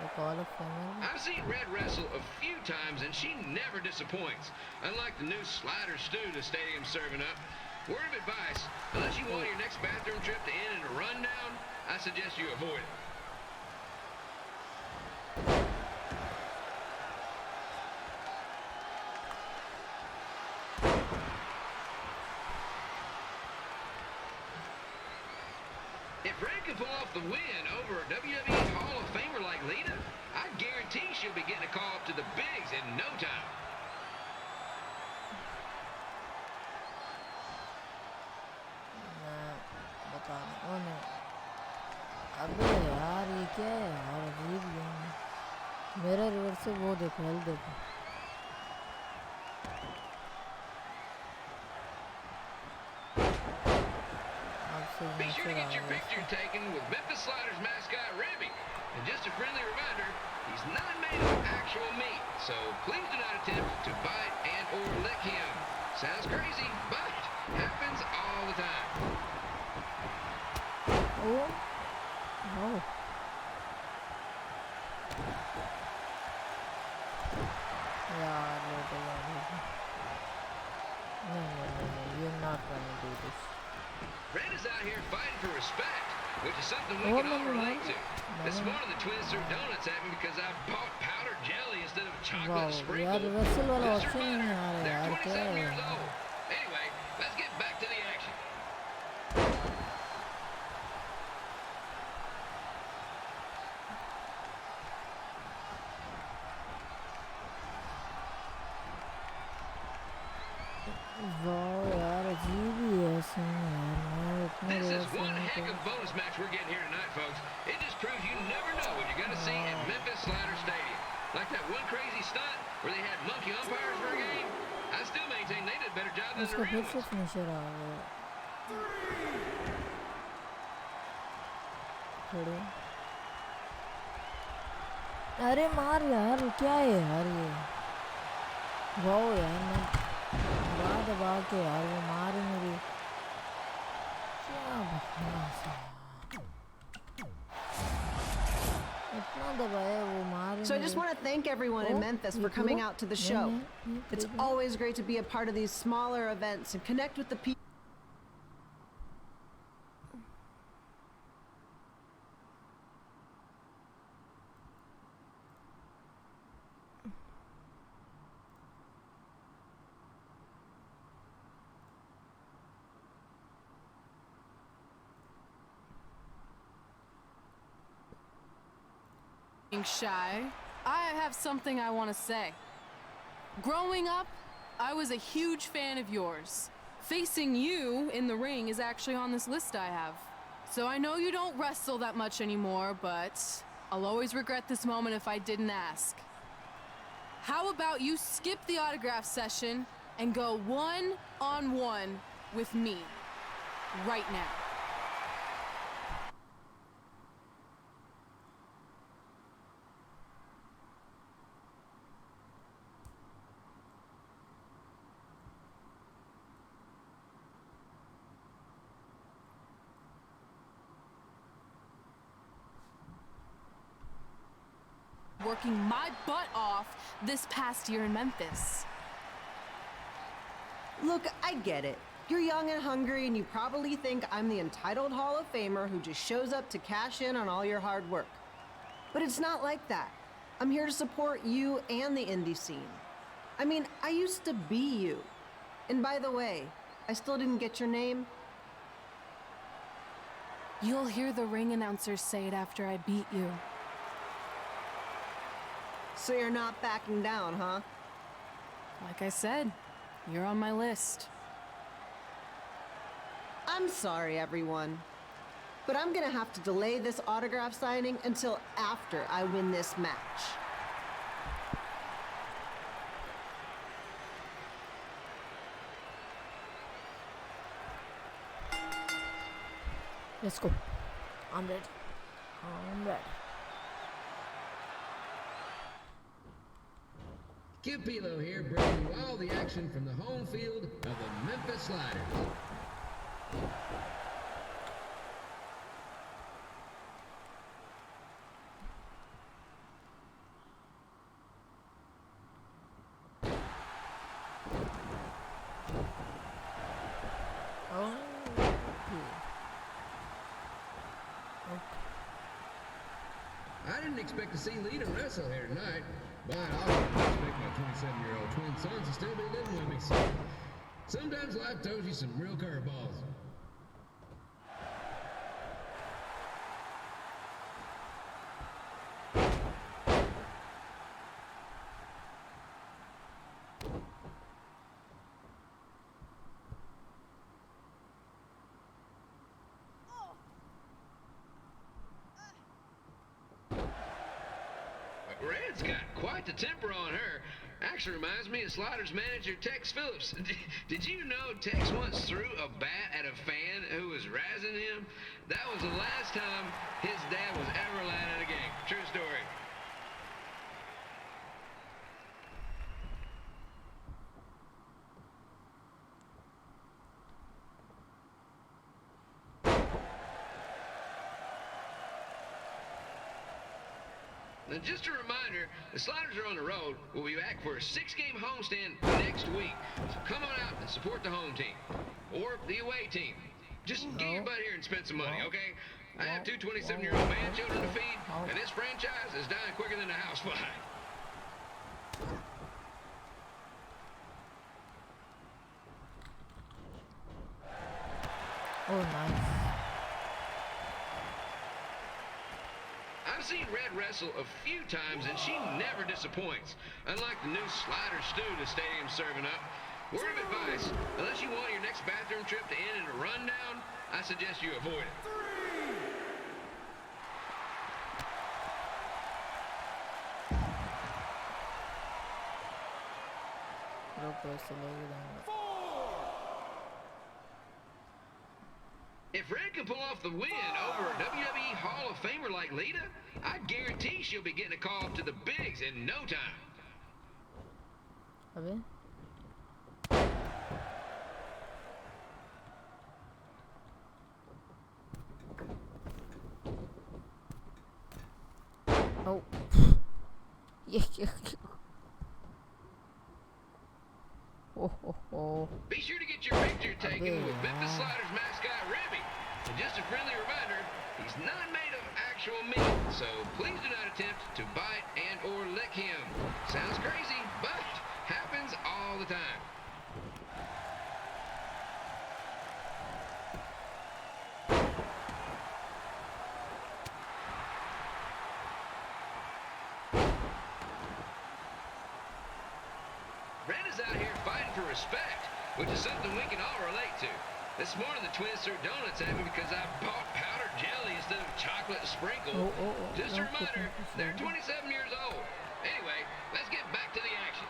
I've seen Red wrestle a few times, and she never disappoints. Unlike the new Slider stew the stadium's serving up. Word of advice, unless you want your next bathroom trip to end in a rundown, I suggest you avoid it. if Red can pull off the win over a WWE Hall of Famer like Lita, I guarantee she'll be getting a call up to the bigs in no time. मैं बता रहा हूँ अबे यार ये क्या है यार अजीब गेम है मेरा रिवर्स से वो देखो हेल्थ देखो Be sure to get your picture taken with Memphis Sliders mascot Remy. And just a friendly reminder, he's not made of actual meat, so please do not attempt to bite and or lick him. Sounds crazy, but happens all the time. Oh. No. Yeah, no, you're not gonna do this. Red is out here fighting for respect, which is something we can all relate to. This morning the twins threw donuts at me because I bought powdered jelly instead of chocolate sprinkle. Just a reminder, they're 27 years old. Anyway, let's get back to the action. This is one heck of a bonus match we're getting here tonight, folks. It just proves you never know what you're going to see at Memphis Slider Stadium. Like that one crazy stunt where they had monkey umpires for a game. I still maintain they did a better job than the real ones. अरे मार यार क्या है यार ये wow यार मैं दबा के यार वो मार मेरी क्या बकवास है इतना दबाया वो मार So I just want to thank everyone in Memphis for coming out to the show. It's always great to be a part of these smaller events and connect with the people. Shy, I have something I want to say. Growing up, I was a huge fan of yours. Facing you in the ring is actually on this list I have. So I know you don't wrestle that much anymore, but I'll always regret this moment if I didn't ask. How about you skip the autograph session and go one-on-one with me right now? Working my butt off this past year in Memphis. Look, I get it. You're young and hungry, and you probably think I'm the entitled Hall of Famer who just shows up to cash in on all your hard work. But it's not like that. I'm here to support you and the indie scene. I mean, I used to be you. And by the way, I still didn't get your name. You'll hear the ring announcers say it after I beat you. So you're not backing down, huh? Like I said, you're on my list. I'm sorry, everyone. But I'm gonna have to delay this autograph signing until after I win this match. Let's go. I'm ready. I'm ready. Kip Pilo here, bringing you all the action from the home field of the Memphis Sliders. I didn't expect to see Lita wrestle here tonight, but I also didn't expect my 27-year-old twin sons to still be living with me, so sometimes life throws you some real curveballs. Red's got quite the temper on her. Actually reminds me of Slaughter's manager, Tex Phillips. Did you know Tex once threw a bat at a fan who was razzing him? That was the last time his dad was ever allowed at a game. True story. Now, just a reminder, the Sliders are on the road. We'll be back for a 6-game homestand next week. So come on out and support the home team. Or the away team. Just get your butt here and spend some money, okay? I have two 27-year-old man-children to feed, and this franchise is dying quicker than a house fly. Oh, nice. I've seen Red wrestle a few times, and she never disappoints. Unlike the new slider stew the stadium's serving up. Word of advice, unless you want your next bathroom trip to end in a rundown, I suggest you avoid it. If Red can pull off the win over a WWE Hall of Famer like Lita, I guarantee she'll be getting a call up to the bigs in no time. अबे Oh. Oh. Be sure to get your picture taken with Memphis Sliders mascot Remy. And just a friendly reminder, he's not made of actual meat, so please do not attempt to bite and or lick him. Sounds crazy, but happens all the time. Red is out here fighting for respect, which is something we can all relate to. This morning the twins threw donuts at me because I bought powdered jelly instead of chocolate sprinkle. Just a reminder, they're 27 years old. Anyway, let's get back to the action.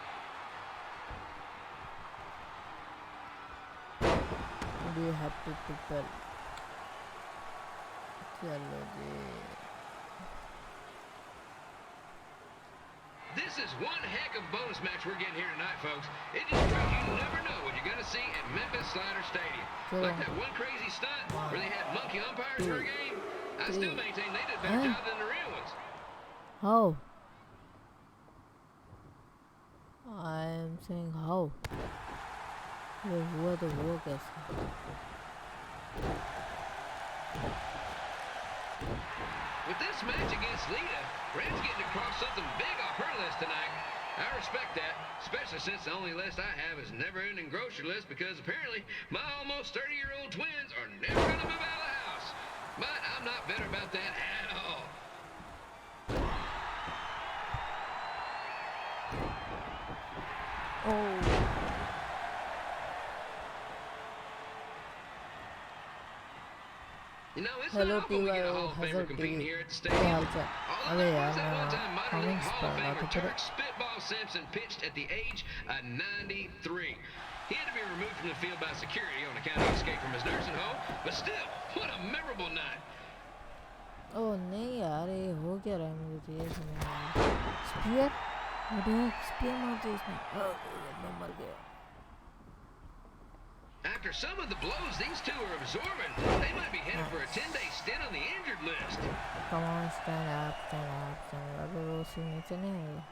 Do you have to prepare? चलो जी. This is one heck of a bonus match we're getting here tonight, folks. It just proves you never know what you're going to see at Memphis Slider Stadium. Like that one crazy stunt where they had monkey umpires for a game. I still maintain they did a better job than the real ones. How? I am saying how. ये हुआ तो हुआ कैसे? With this match against Lita, Red's getting across something big off her list tonight. I respect that, especially since the only list I have is never-ending grocery list because apparently my almost 30-year-old twins are never going to move out of the house. But I'm not bitter about that at all. Oh. You know, it's Hello not often we get a Hall of Famer competing here at the stadium. All I know is that one time minor league Hall of Famer Turk Spitball Simpson pitched at the age of 93. He had to be removed from the field by security on account of escape from his nursing home, but still, what a memorable night. Oh नहीं यार ये हो क्या रहा है मुझे तो ये समझ नहीं आ रहा. स्पीयर? स्पीयर मारते इसमें. मैं मर गया. After some of the blows these two are absorbing, they might be headed for a 10-day stint on the injured list. Come on, stand up, stand up, stand up. अबे वो scene नीचे नहीं होगा.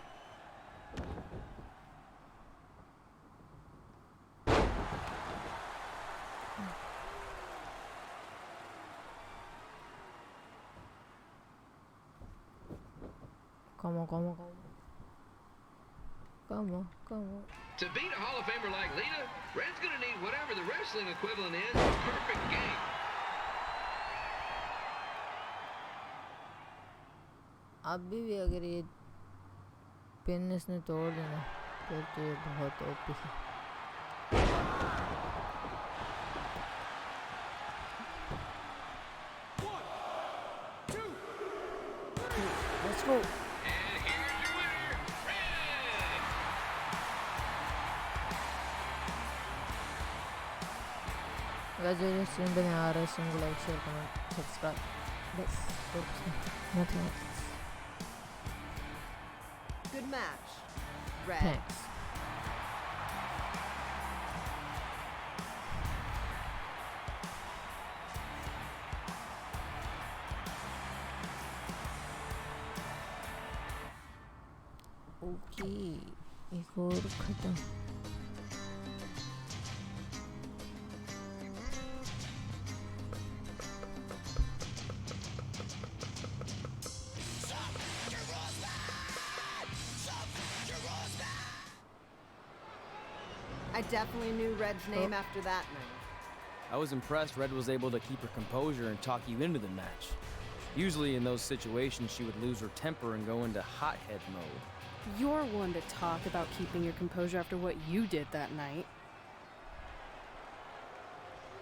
Come on, come on, come on. Come on, come on. To beat a Hall of Famer like Lita, Red's going to need whatever the wrestling equivalent is, a perfect game. अभी भी अगर ये pin इसने तोड़ देना फिर तो ये बहुत ओपी है. Let's go. And here's your guys जो stream पे नहीं आ रहा है stream को like share comment subscribe बस nothing else. Good match. Red. Thanks. Okay एक और खत्म. I definitely knew Red's name after that night. I was impressed Red was able to keep her composure and talk you into the match. Usually in those situations, she would lose her temper and go into hothead mode. You're one to talk about keeping your composure after what you did that night.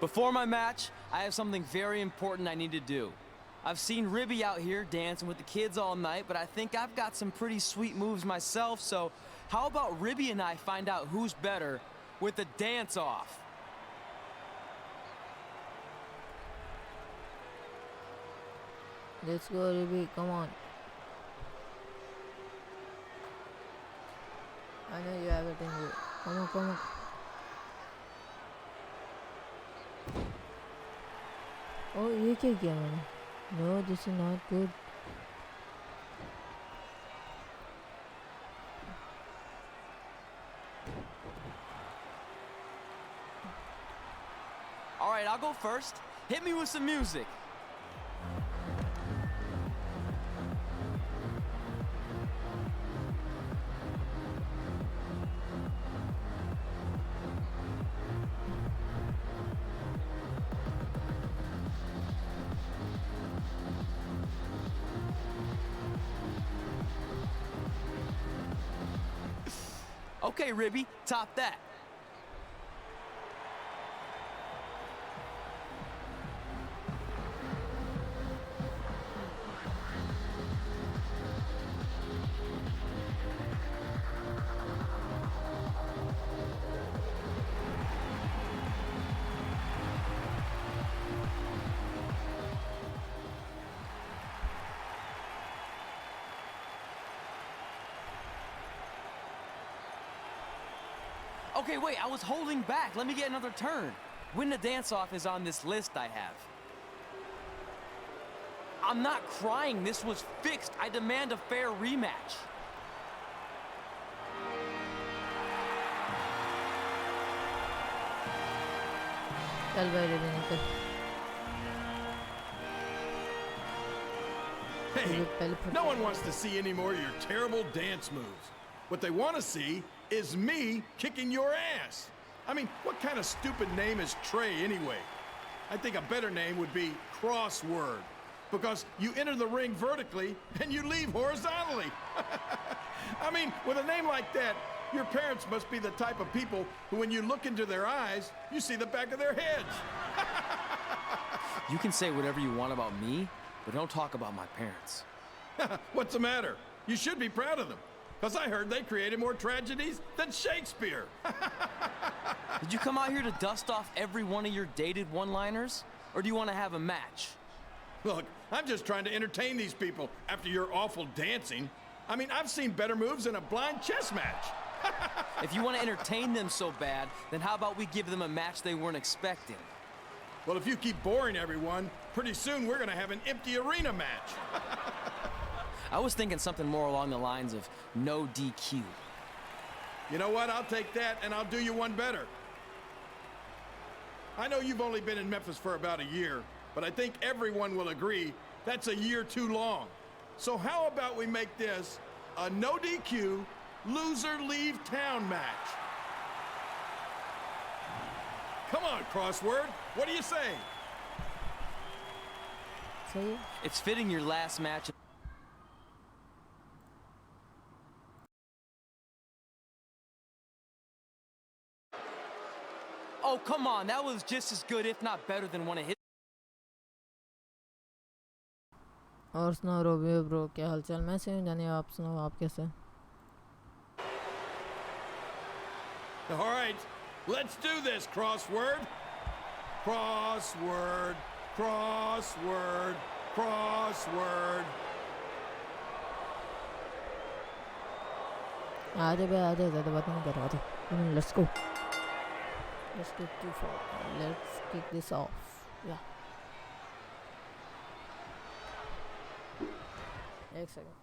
Before my match, I have something very important I need to do. I've seen Ribby out here dancing with the kids all night, but I think I've got some pretty sweet moves myself, so how about Ribby and I find out who's better with the dance-off? Let's go, Ribby, come on. I know you have it in you. Come on, come on. Oh, ये क्या किया मैंने? No, this is not good. All right, I'll go first. Hit me with some music. Okay, Ribby, top that. Okay, wait, I was holding back. Let me get another turn. Win the dance-off is on this list I have. I'm not crying. This was fixed. I demand a fair rematch. चल भाई Ribby निकल. Hey, no one wants to see any more of your terrible dance moves. What they want to see is me kicking your ass. I mean, what kind of stupid name is Trey anyway? I think a better name would be Crossword, because you enter the ring vertically and you leave horizontally. I mean, with a name like that, your parents must be the type of people who, when you look into their eyes, you see the back of their heads. You can say whatever you want about me, but don't talk about my parents. What's the matter? You should be proud of them. Because I heard they created more tragedies than Shakespeare. Did you come out here to dust off every one of your dated one-liners? Or do you want to have a match? Look, I'm just trying to entertain these people after your awful dancing. I mean, I've seen better moves in a blind chess match. If you want to entertain them so bad, then how about we give them a match they weren't expecting? Well, if you keep boring everyone, pretty soon we're going to have an empty arena match. I was thinking something more along the lines of no DQ. You know what? I'll take that, and I'll do you one better. I know you've only been in Memphis for about a year, but I think everyone will agree that's a year too long. So how about we make this a no DQ, loser leave town match? Come on, Crossword. What do you say? It's fitting your last match. Oh, come on. That was just as good, if not better, than one of his. और सुनाओ Rovio bro, क्या हालचाल? मैं सही हूँ, जानिए आप सुनाओ, आप कैसे? All right, let's do this, Crossword. Crossword, crossword, crossword. आधे पे आधे ज़्यादा बात नहीं कर रहा था. Let's go. Let's get too far. Let's kick this off. Yeah. एक second.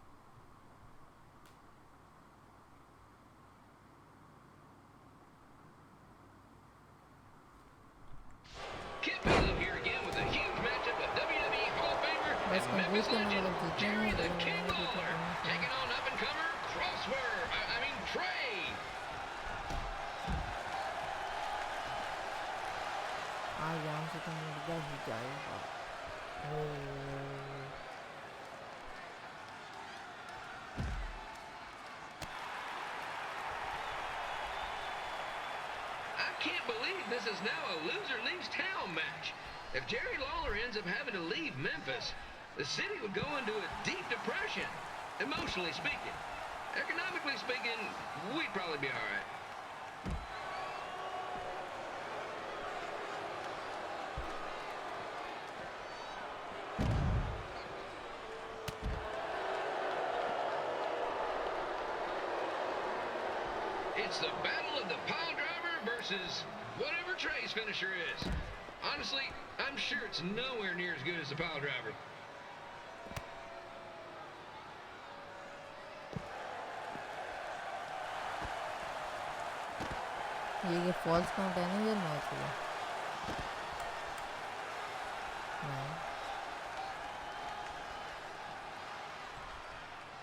Kid Balaam here again with a huge matchup of WWE Hall of Famer and Memphis legend Jerry the King Lawler taking on up-and-comer Trey. आज यहाँ से तो मुर्गा ही जाएगा. I can't believe this is now a loser leaves town match. If Jerry Lawler ends up having to leave Memphis, the city would go into a deep depression, emotionally speaking. Economically speaking, we'd probably be all right. It's the battle of the pile driver versus whatever Trey's finisher is. Honestly, I'm sure it's nowhere near as good as the pile driver. ये false count है नहीं, ये match हुआ.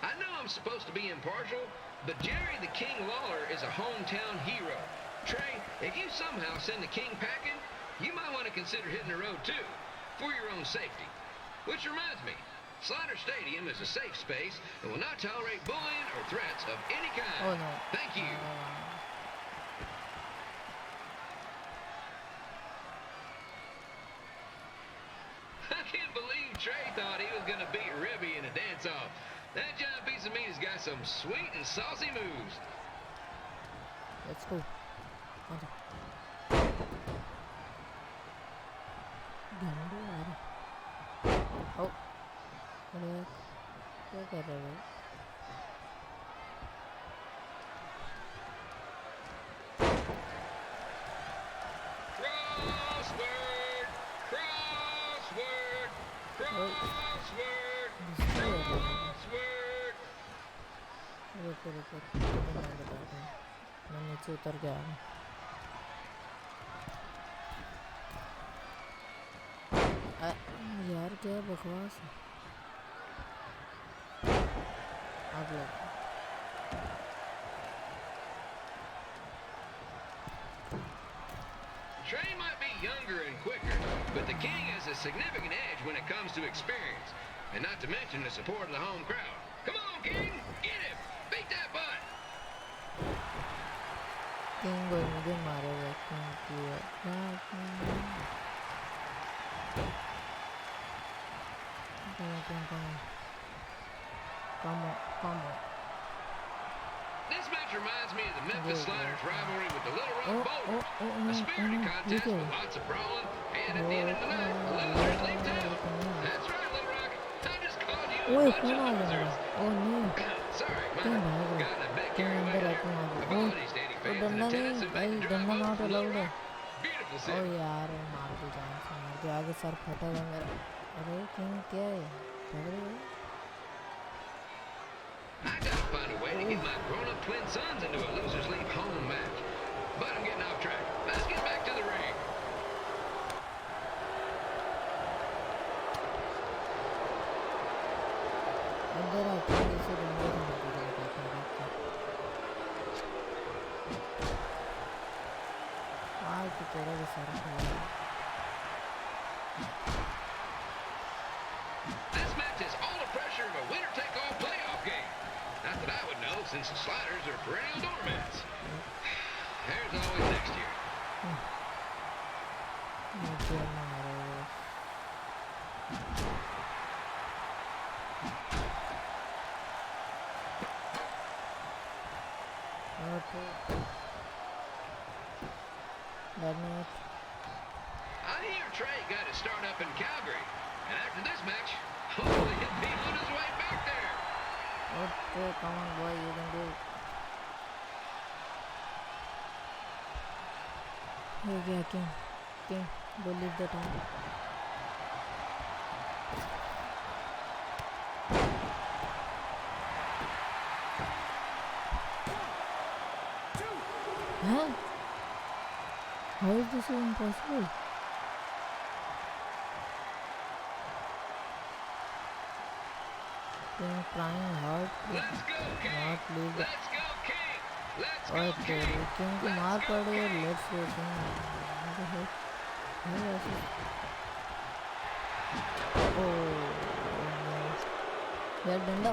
I know I'm supposed to be impartial, but Jerry the King Lawler is a hometown hero. Trey, if you somehow send the King packing, you might want to consider hitting the road too, for your own safety. Which reminds me, Slaughter Stadium is a safe space and will not tolerate bullying or threats of any kind. Oh no. Thank you. I can't believe Trey thought he was going to beat Ribby in a dance-off. That giant piece of meat has got some sweet and saucy moves. Let's go. Oh. क्या कर रहे हो? Crossword! Crossword! Crossword! Crossword! रुको मैं नीचे उतर गया हूँ. यार क्या बकवास है. अब लोग Trey might be younger and quicker, but the King has a significant edge when it comes to experience, and not to mention the support of the home crowd. Come on, King! Get him! Beat that butt! King बोल मुझे मारेगा क्योंकि come on. This match reminds me of the Memphis Sliders rivalry with the Little Rock Bowlers. A spirited contest with lots of brawling, and at the end of the night, the losers leave town. That's right, Little Rock. I just called you a bunch of losers. Sorry, man. Gotten a bit carried away there. Apologies to any fans in attendance who made the drive home from Little Rock. Beautiful O city. यार मार दी जान से मार दिया. आगे sir फटेगा मेरा. अरे king क्या है? I gotta find a way to get my grown-up twin sons into a losers leave home match. But I'm getting off track. Let's get back to the ring. अंदर आके इसे बंदे को मार दिया था. आज तो तेरा भी sir फटेगा. This match is all the pressure of a winner-take-all playoff game. Not that I would know, since the Sliders are perennial doormats. There's always next year. मुझे मारो. I hear start up in Calgary. And after this match, hopefully he'll be on his way back there. Okay, come on, boy, you can do it. Okay, King, go leave the town. Huh? How is this even possible? King trying hard to not leave the... Okay, King को मार पड़ गई और let's go King. Oh no. यार डंडा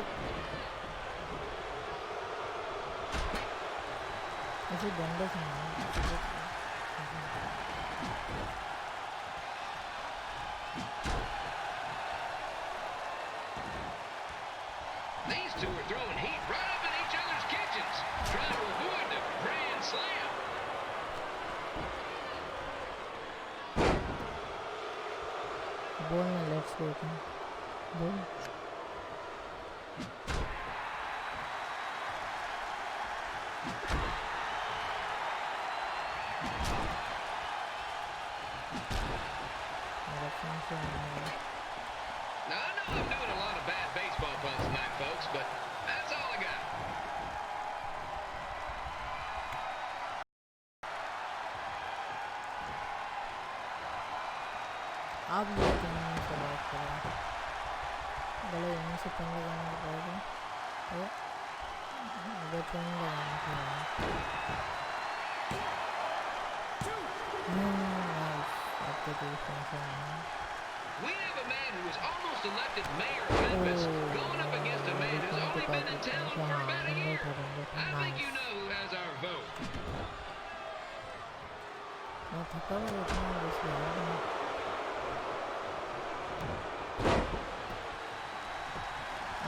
ऐसे डंडा से These two are throwing heat right up in each other's kitchens, trying to avoid the grand slam. Ball में let's go King. Ball. Now, I know I'm doing a lot of bad baseball puns tonight, folks, but that's all I got. आप ये King से बात करें. बड़े यहीं से पंगा करने के बाद तो ये पंगा लगाना nice. आपके तो टेंशन नहीं. We have a man who was almost elected mayor of Memphis going up against a man who's only been in town for about a year. I think you know who has our vote. मैं थका हुआ इतना बस यार.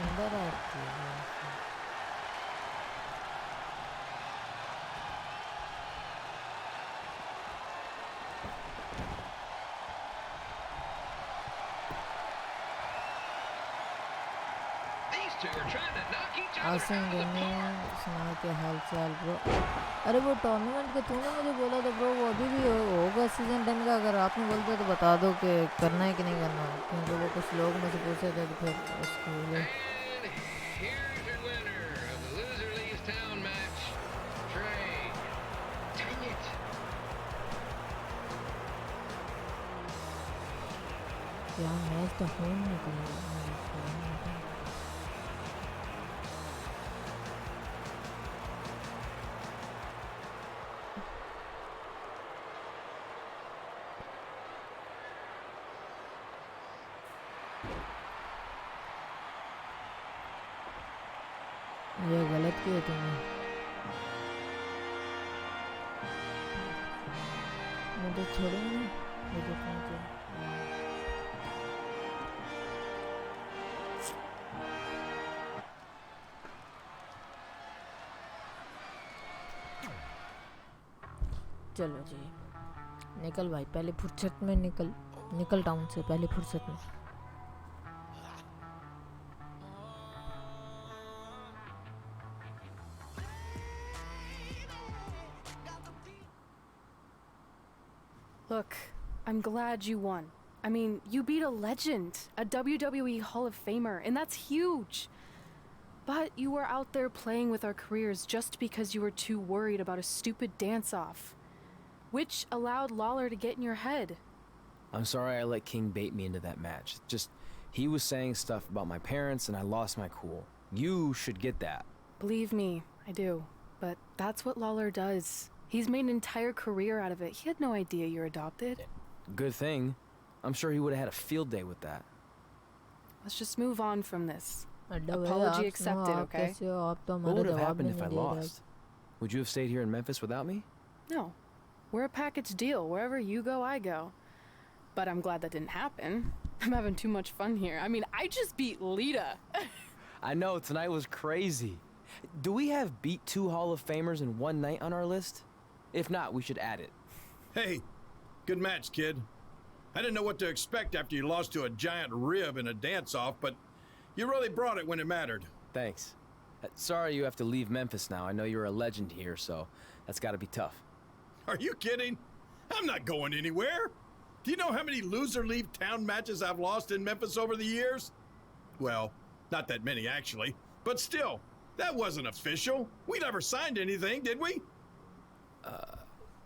अंदर आती है. These two are trying to knock each other Asim out of the gaming park. सुना के हाल चाल ब्रो. अरे वो टूर्नामेंट का तूने मुझे बोला था ब्रो, वो अभी भी होगा सीजन 10 का. अगर आपने बोलते तो बता दो कि करना है कि नहीं करना, क्योंकि वो कुछ लोग मुझे पूछे थे तो फिर उसके लिए. And here's your winner of the Loser Leaves Town match, Trey. Dang it. क्या मैच तो फोन में करेगा. ये गलत किया तुमने. मुझे छोड़ेंगे ना, मुझे फोन किया. चलो जी निकल भाई, पहले फुर्सत में निकल टाउन से पहले फुर्सत में. Look, I'm glad you won. I mean, you beat a legend, a WWE Hall of Famer, and that's huge. But you were out there playing with our careers just because you were too worried about a stupid dance-off, which allowed Lawler to get in your head. I'm sorry I let King bait me into that match. Just, he was saying stuff about my parents and I lost my cool. You should get that. Believe me, I do. But that's what Lawler does. He's made an entire career out of it. He had no idea you're adopted. Good thing. I'm sure he would have had a field day with that. Let's just move on from this. अड्डा भाई, Apology आप accepted, सुनो, आप okay? कैसे हो? आप तो What हमारा would have जवाब happened भी if I नहीं दे रहे. lost? Would you have stayed here in Memphis without me? No. We're a package deal. Wherever you go, I go. But I'm glad that didn't happen. I'm having too much fun here. I mean, I just beat Lita. I know, tonight was crazy. Do we have beat 2 Hall of Famers in one night on our list? If not, we should add it. Hey, good match, kid. I didn't know what to expect after you lost to a giant rib in a dance-off, but you really brought it when it mattered. Thanks. Sorry you have to leave Memphis now. I know you're a legend here, so that's gotta be tough. Are you kidding? I'm not going anywhere. Do you know how many loser leave town matches I've lost in Memphis over the years? Well, not that many actually, but still, that wasn't official. We never signed anything, did we?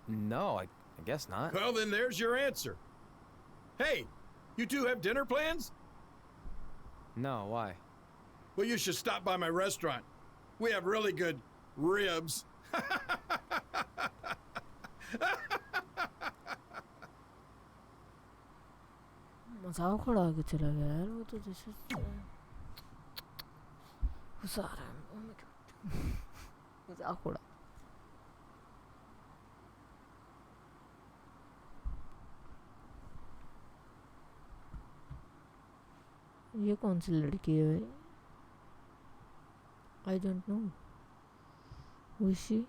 No, I guess not. Well, then there's your answer. Hey, you two have dinner plans? No, why? Well, you should stop by my restaurant. We have really good ribs. मजाक उड़ा के चला गया यार वो तो जैसे गुस्सा आ रहा है मजाक उड़ा ये कौन सी लड़की है भाई I don't know who is she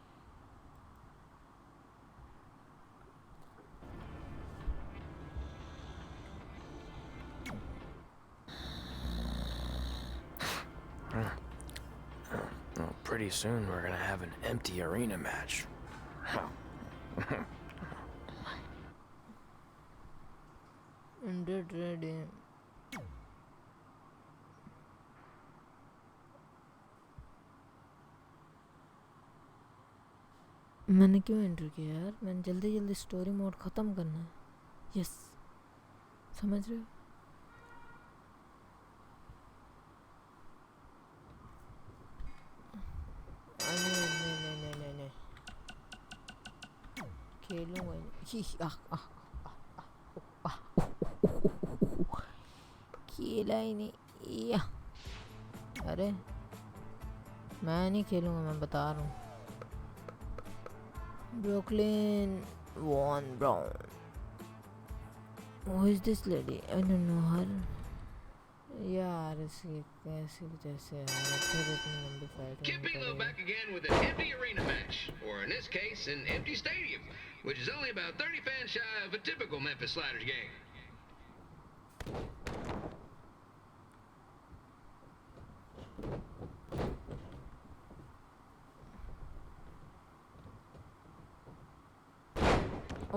Well, pretty soon we're gonna have an empty arena match. Indeed. मैंने क्यों एंटर किया यार मैंने जल्दी जल्दी स्टोरी मोड ख़त्म करना है यस समझ रहे हो नहीं खेलूँगा खेला ही नहीं अरे मैं नहीं खेलूँगा मैं बता रहा हूँ Brooklyn Von Brown. Who is this lady? I don't know her. यार इसकी कैसी जैसे यार फिर इतनी लंबी fight Kip Belo back again with an empty arena match, or in this case, an empty stadium, which is only about 30 fans shy of a typical Memphis Sliders game.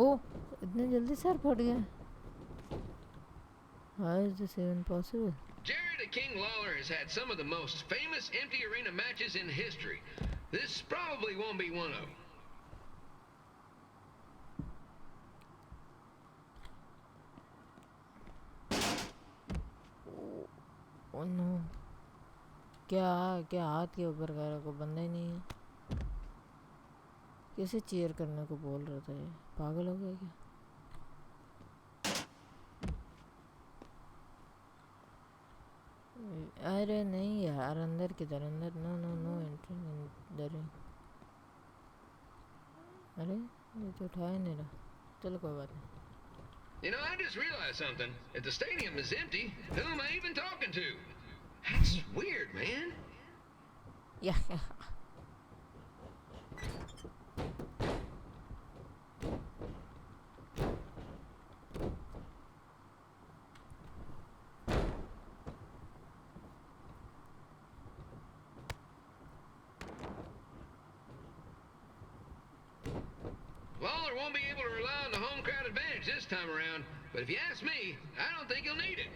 ओह इतने जल्दी सर फट गया How is this even possible? Jerry the King Lawler has had some of the most famous empty arena matches in history. This probably won't be one of them. Oh no. क्या क्या हाथ के ऊपर कर को बंदा ही नहीं है कैसे चीयर करने को बोल रहा था ये पागल हो गया क्या अरे नहीं यार अंदर किधर अंदर नो नो नो एंट्रिंग अंदर अरे ये तो उठा ही नहीं रहा चलो कोई बात नहीं You know, I just realized something. If the stadium is empty, who am I even talking to? That's weird, man. Yeah. Lawler won't be able to rely on the home crowd advantage this time around, but if you ask me, I don't think he'll need it.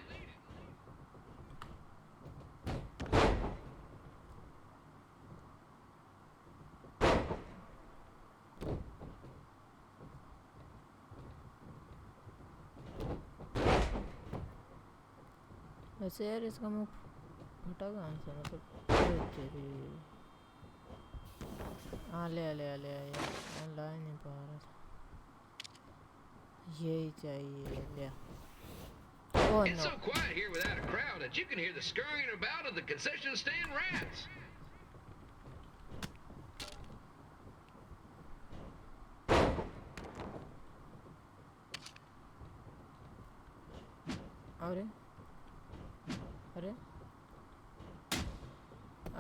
वैसे यार इसका मुख फटा कहाँ से मतलब तेरी ले ला ही नहीं पा रहा था यही चाहिए ले It's so quiet here without a crowd that you can hear the scurrying about of the concession stand rats. अरे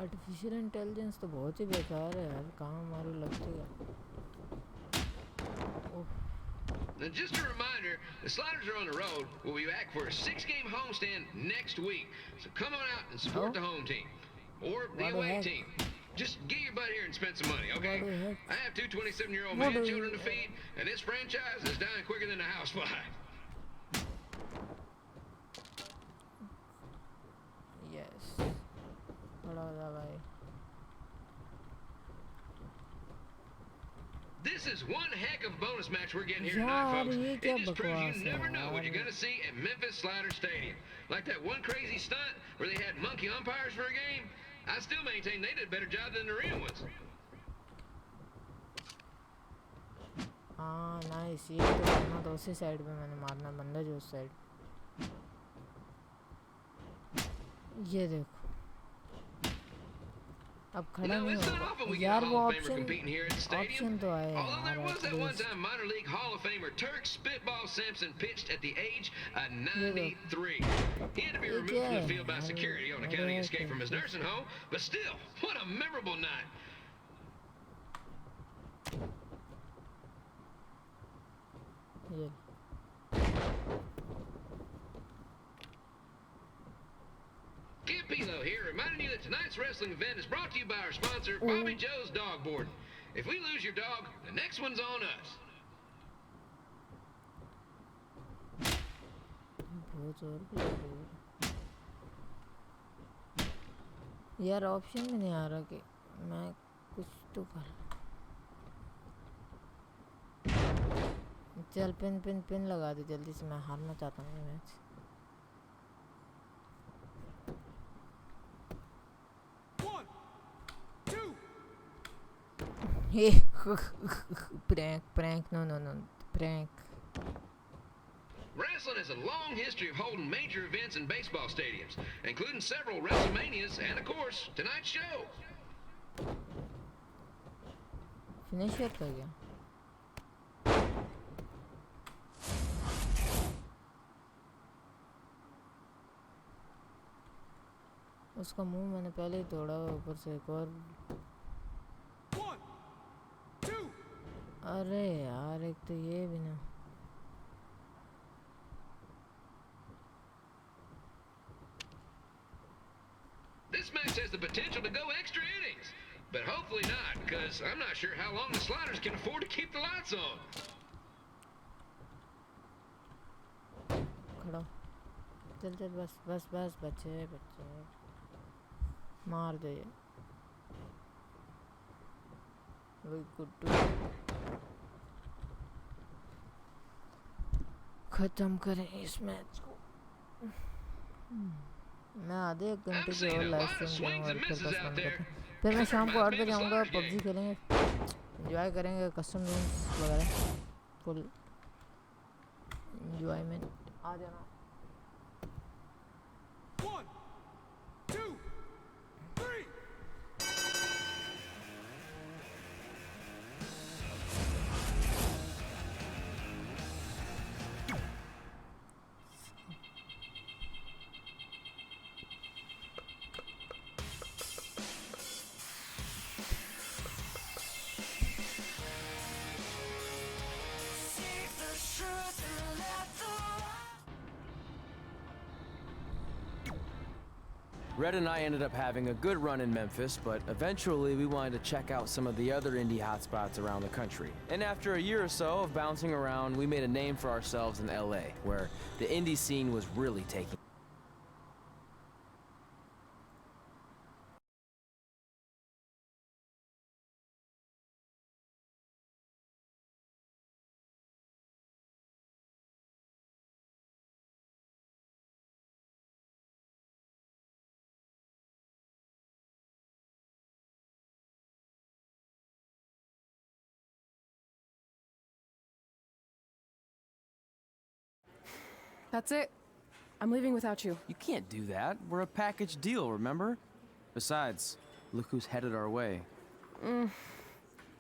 आर्टिफिशियल इंटेलिजेंस तो बहुत ही बेकार है यार कहाँ मारो लगती है Now, just a reminder, the Sliders are on the road. We'll be back for a 6-game homestand next week. So come on out and support the home team. Or the away team. Just get your butt here and spend some money, okay? I have two 27-year-old man-children to feed, and this franchise is dying quicker than a housefly. Yes. This is one heck of a bonus match we're getting here tonight, folks. It just proves you never know what you're going to see at Memphis Slider Stadium. Like that one crazy stunt where they had monkey umpires for a game. I still maintain they did a better job than the real ones. हाँ nice ये तो करना तो उसी side पे मैंने मारना बंदा जो उस साइड ये देखो अब खड़ा नहीं होगा यार वो ऑप्शन तो आए Although there was that one-time minor league Hall of Famer Turk Spitball Sampson pitched at the age of 93. He had to be removed from the field by security on account of the escape from his nursing home, but still, what a memorable night. Yeah. Kid Pilo here, reminding you that tonight's wrestling event is brought to you by our sponsor, Bobby Joe's Dog Boarding. If we lose your dog, the next one's on us. यार option में नहीं आ रहा कि मैं कुछ तो कर चल पिन पिन पिन लगा दे जल्दी से मैं हारना चाहता हूँ ये match prank no prank Wrestling has a long history of holding major events in baseball stadiums, including several WrestleManias and, of course, tonight's show. Finish कर गया उसका मुंह मैंने पहले ही तोड़ा ऊपर से एक और अरे यार एक तो ये भी ना This match has the potential to go extra innings, but hopefully not, because I'm not sure how long the Sliders can afford to keep the lights on. खड़ा चल चल बस बस बस बच्चे बच्चे मार दे वही गुड्डू खत्म करें इस मैच को मैं आधे एक घंटे की और लाइव स्ट्रीम करूँगा फिर बस बंद करते फिर मैं शाम को 8 बजे आऊँगा पबजी खेलेंगे एंजॉय करेंगे कस्टम रूम्स वगैरह फुल एंजॉयमेंट आ जाना 1 2 3 Red and I ended up having a good run in Memphis, but eventually we wanted to check out some of the other indie hotspots around the country. And after a year or so of bouncing around, we made a name for ourselves in LA, where the indie scene was really taking. That's it. I'm leaving without you. You can't do that. We're a package deal, remember? Besides, look who's headed our way.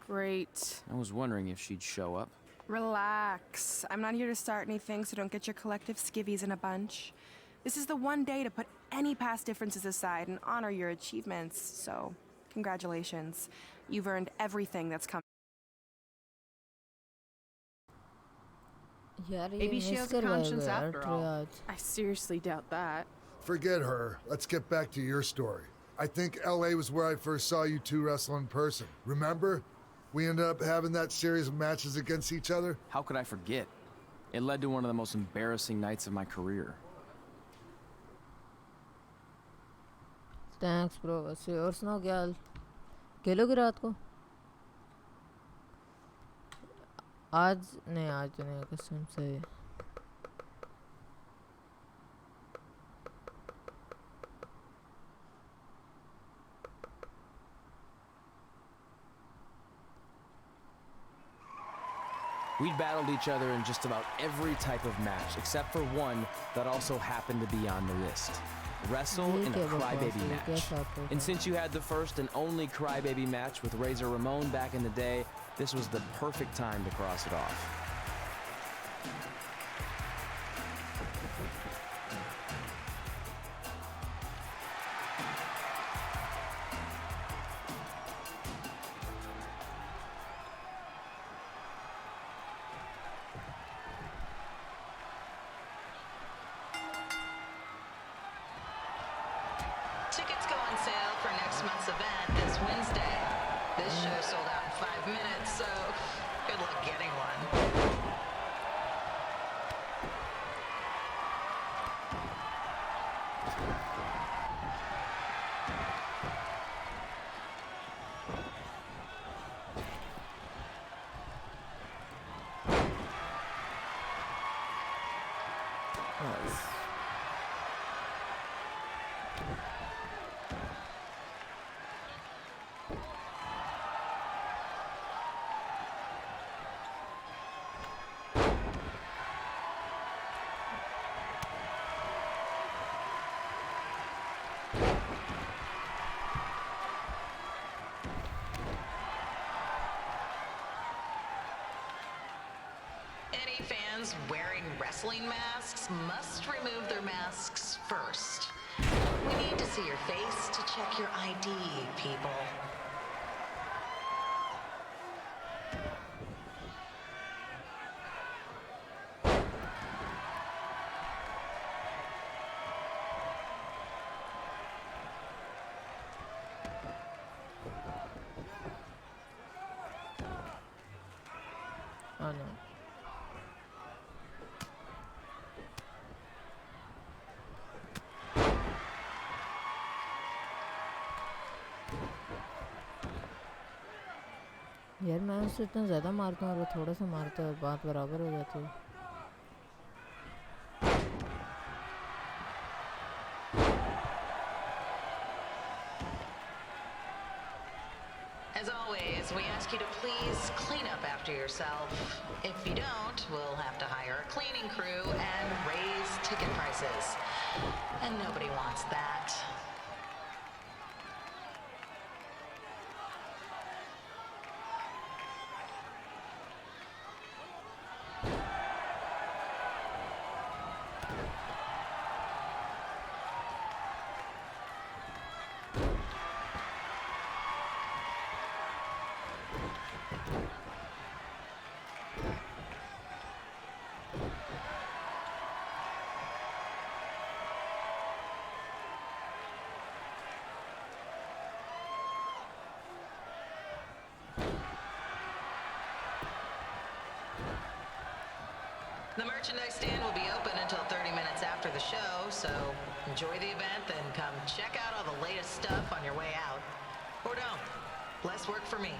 Great. I was wondering if she'd show up. Relax. I'm not here to start anything, so don't get your collective skivvies in a bunch. This is the one day to put any past differences aside and honor your achievements, so congratulations. You've earned everything that's come. यार ये Maybe she miss has a कर गए conscience यार after tray all. आज. I seriously doubt that. Forget her. Let's get back to your story. I think LA was where I first saw you two wrestle in person. Remember? We ended up having that series of matches against each other. How could I forget? It led to one of the most embarrassing nights of my career. Thanks bro. वैसे और सुनाओ क्या हाल? खेलोगे रात को? आज तो नहीं कसम से. We'd battled each other in just about every type of match, except for one that also happened to be on the list. Wrestle in a crybaby match. And since you had the first and only crybaby match with Razor Ramon back in the day, this was the perfect time to cross it off. Tickets go on sale for next month's event this Wednesday. This show sold out in 5 minutes, so good luck getting one. Any fans wearing wrestling masks must remove their masks first. We need to see your face to check your ID, people. Oh no. यार मैं उससे इतना ज़्यादा मारता हूँ और वो थोड़ा सा मारता है और बात बराबर हो जाती है. As always, we ask you to please clean up after yourself. If you don't, we'll have to hire a cleaning crew and raise ticket prices. And nobody wants that. The merchandise stand will be open until 30 minutes after the show, so enjoy the event and come check out all the latest stuff on your way out. Or don't. Less work for me.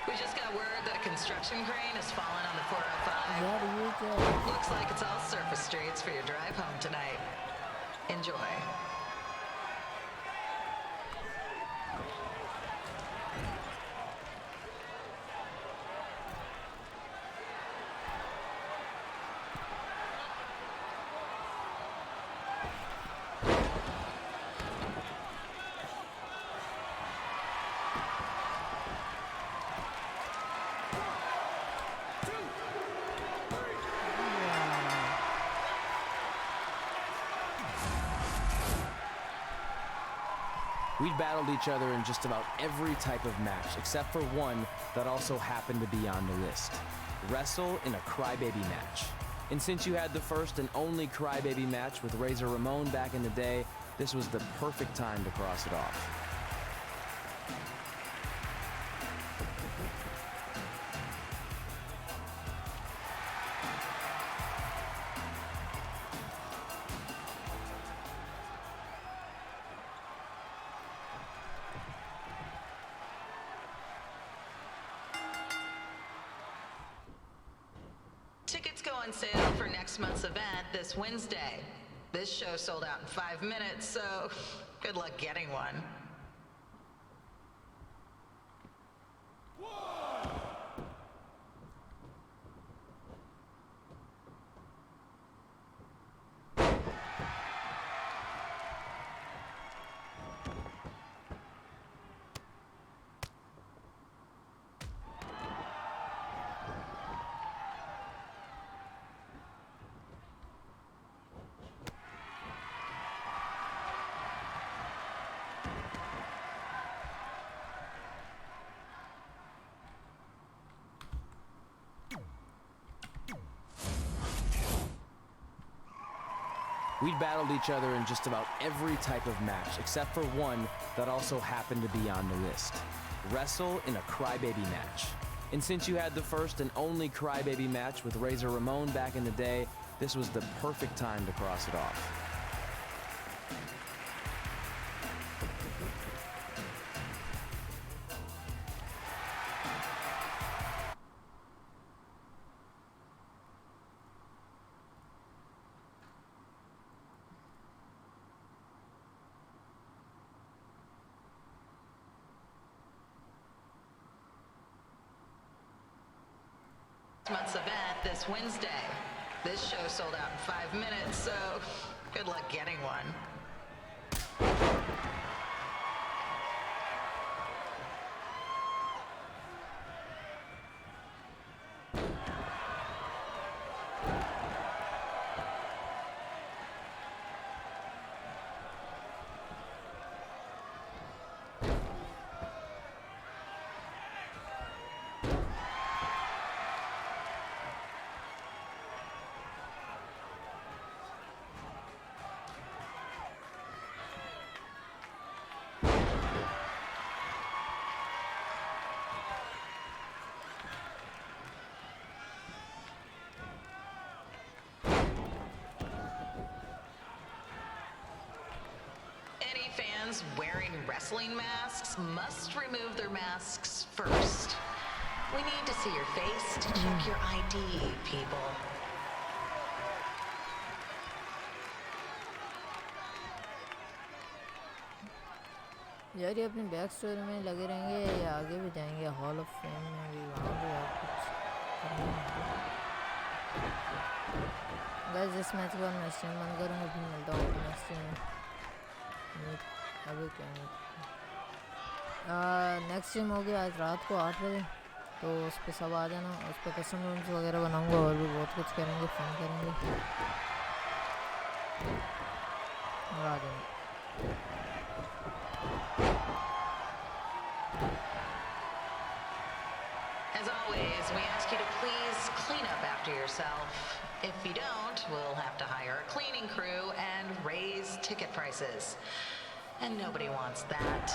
We just got word that a construction crane has fallen on the 405. Looks like it's all surface streets for your drive home tonight. Enjoy. We'd battled each other in just about every type of match, except for one that also happened to be on the list. Wrestle in a crybaby match. And since you had the first and only crybaby match with Razor Ramon back in the day, this was the perfect time to cross it off. Tickets go on sale for next month's event this Wednesday. This show sold out in 5 minutes, so good luck getting one. We'd battled each other in just about every type of match, except for one that also happened to be on the list. Wrestle in a crybaby match. And since you had the first and only crybaby match with Razor Ramon back in the day, this was the perfect time to cross it off. Month's event this Wednesday. This show sold out in 5 minutes, so good luck getting one. Fans wearing wrestling masks must remove their masks first. We need to see your face to check your ID, people. यार ये अपनी back story में लगे रहेंगे या आगे भी जाएंगे हॉल ऑफ फेम में भी वहाँ भी यार कुछ करना है। गाइस इस मैच के बाद मैं स्ट्रीम बंद करूँगा, फिर मिलता हूँ नेक्स्ट स्ट्रीम में। अभी क्या नेक्स्ट स्ट्रीम होगी आज रात को 8 बजे, तो उस पर सब आ जाना। उस पर कस्टम रूम्स वगैरह बनाऊंगा और भी बहुत कुछ करेंगे, फन करेंगे और आ जाएंगे। As always, we ask you to please clean up after yourself. If you don't, we'll have to hire a cleaning crew and raise ticket prices. And nobody wants that.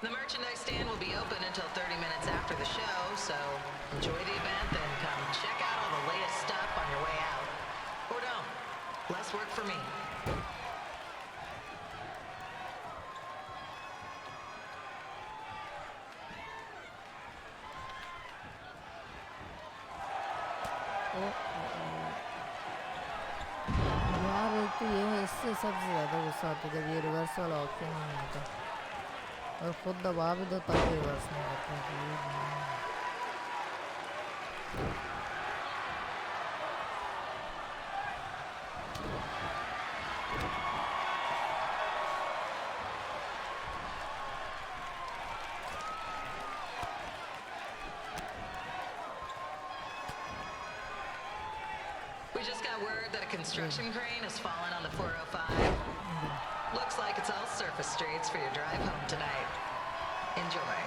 The merchandise stand will be open until 30 minutes after the show, so enjoy the event and come check out all the latest stuff on your way out. Or don't. Less work for me. इससे सबसे ज़्यादा गुस्सा आता है जब ये reverse वाला option नहीं आता और खुद दबा भी दो तब रिवर्स नहीं करता। We just got word that a construction crane has fallen on the 405. Looks like it's all surface streets for your drive home tonight. Enjoy.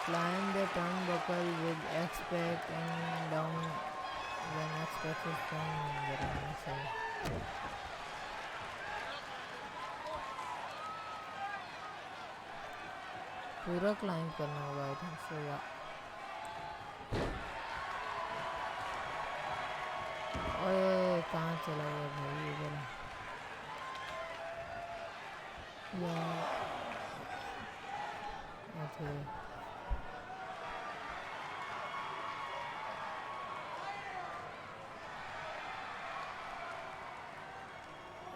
Climb the turnbuckle with X-Pack and down when X-Pack is down. पूरा climb करना होगा I think so या ओए कहाँ चला गया भाई इधर या ओके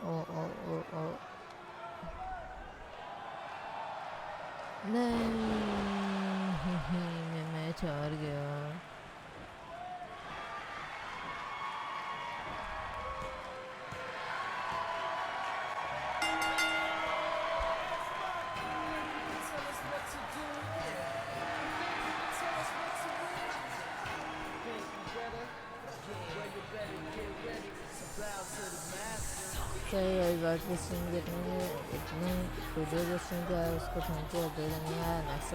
ओ नहीं मैं मैच हार गया सही है बात की स्ट्रीम देखने में इतनी वीडियो जो स्ट्रीम पे आया उसको थैंक यू दे देंगे यार।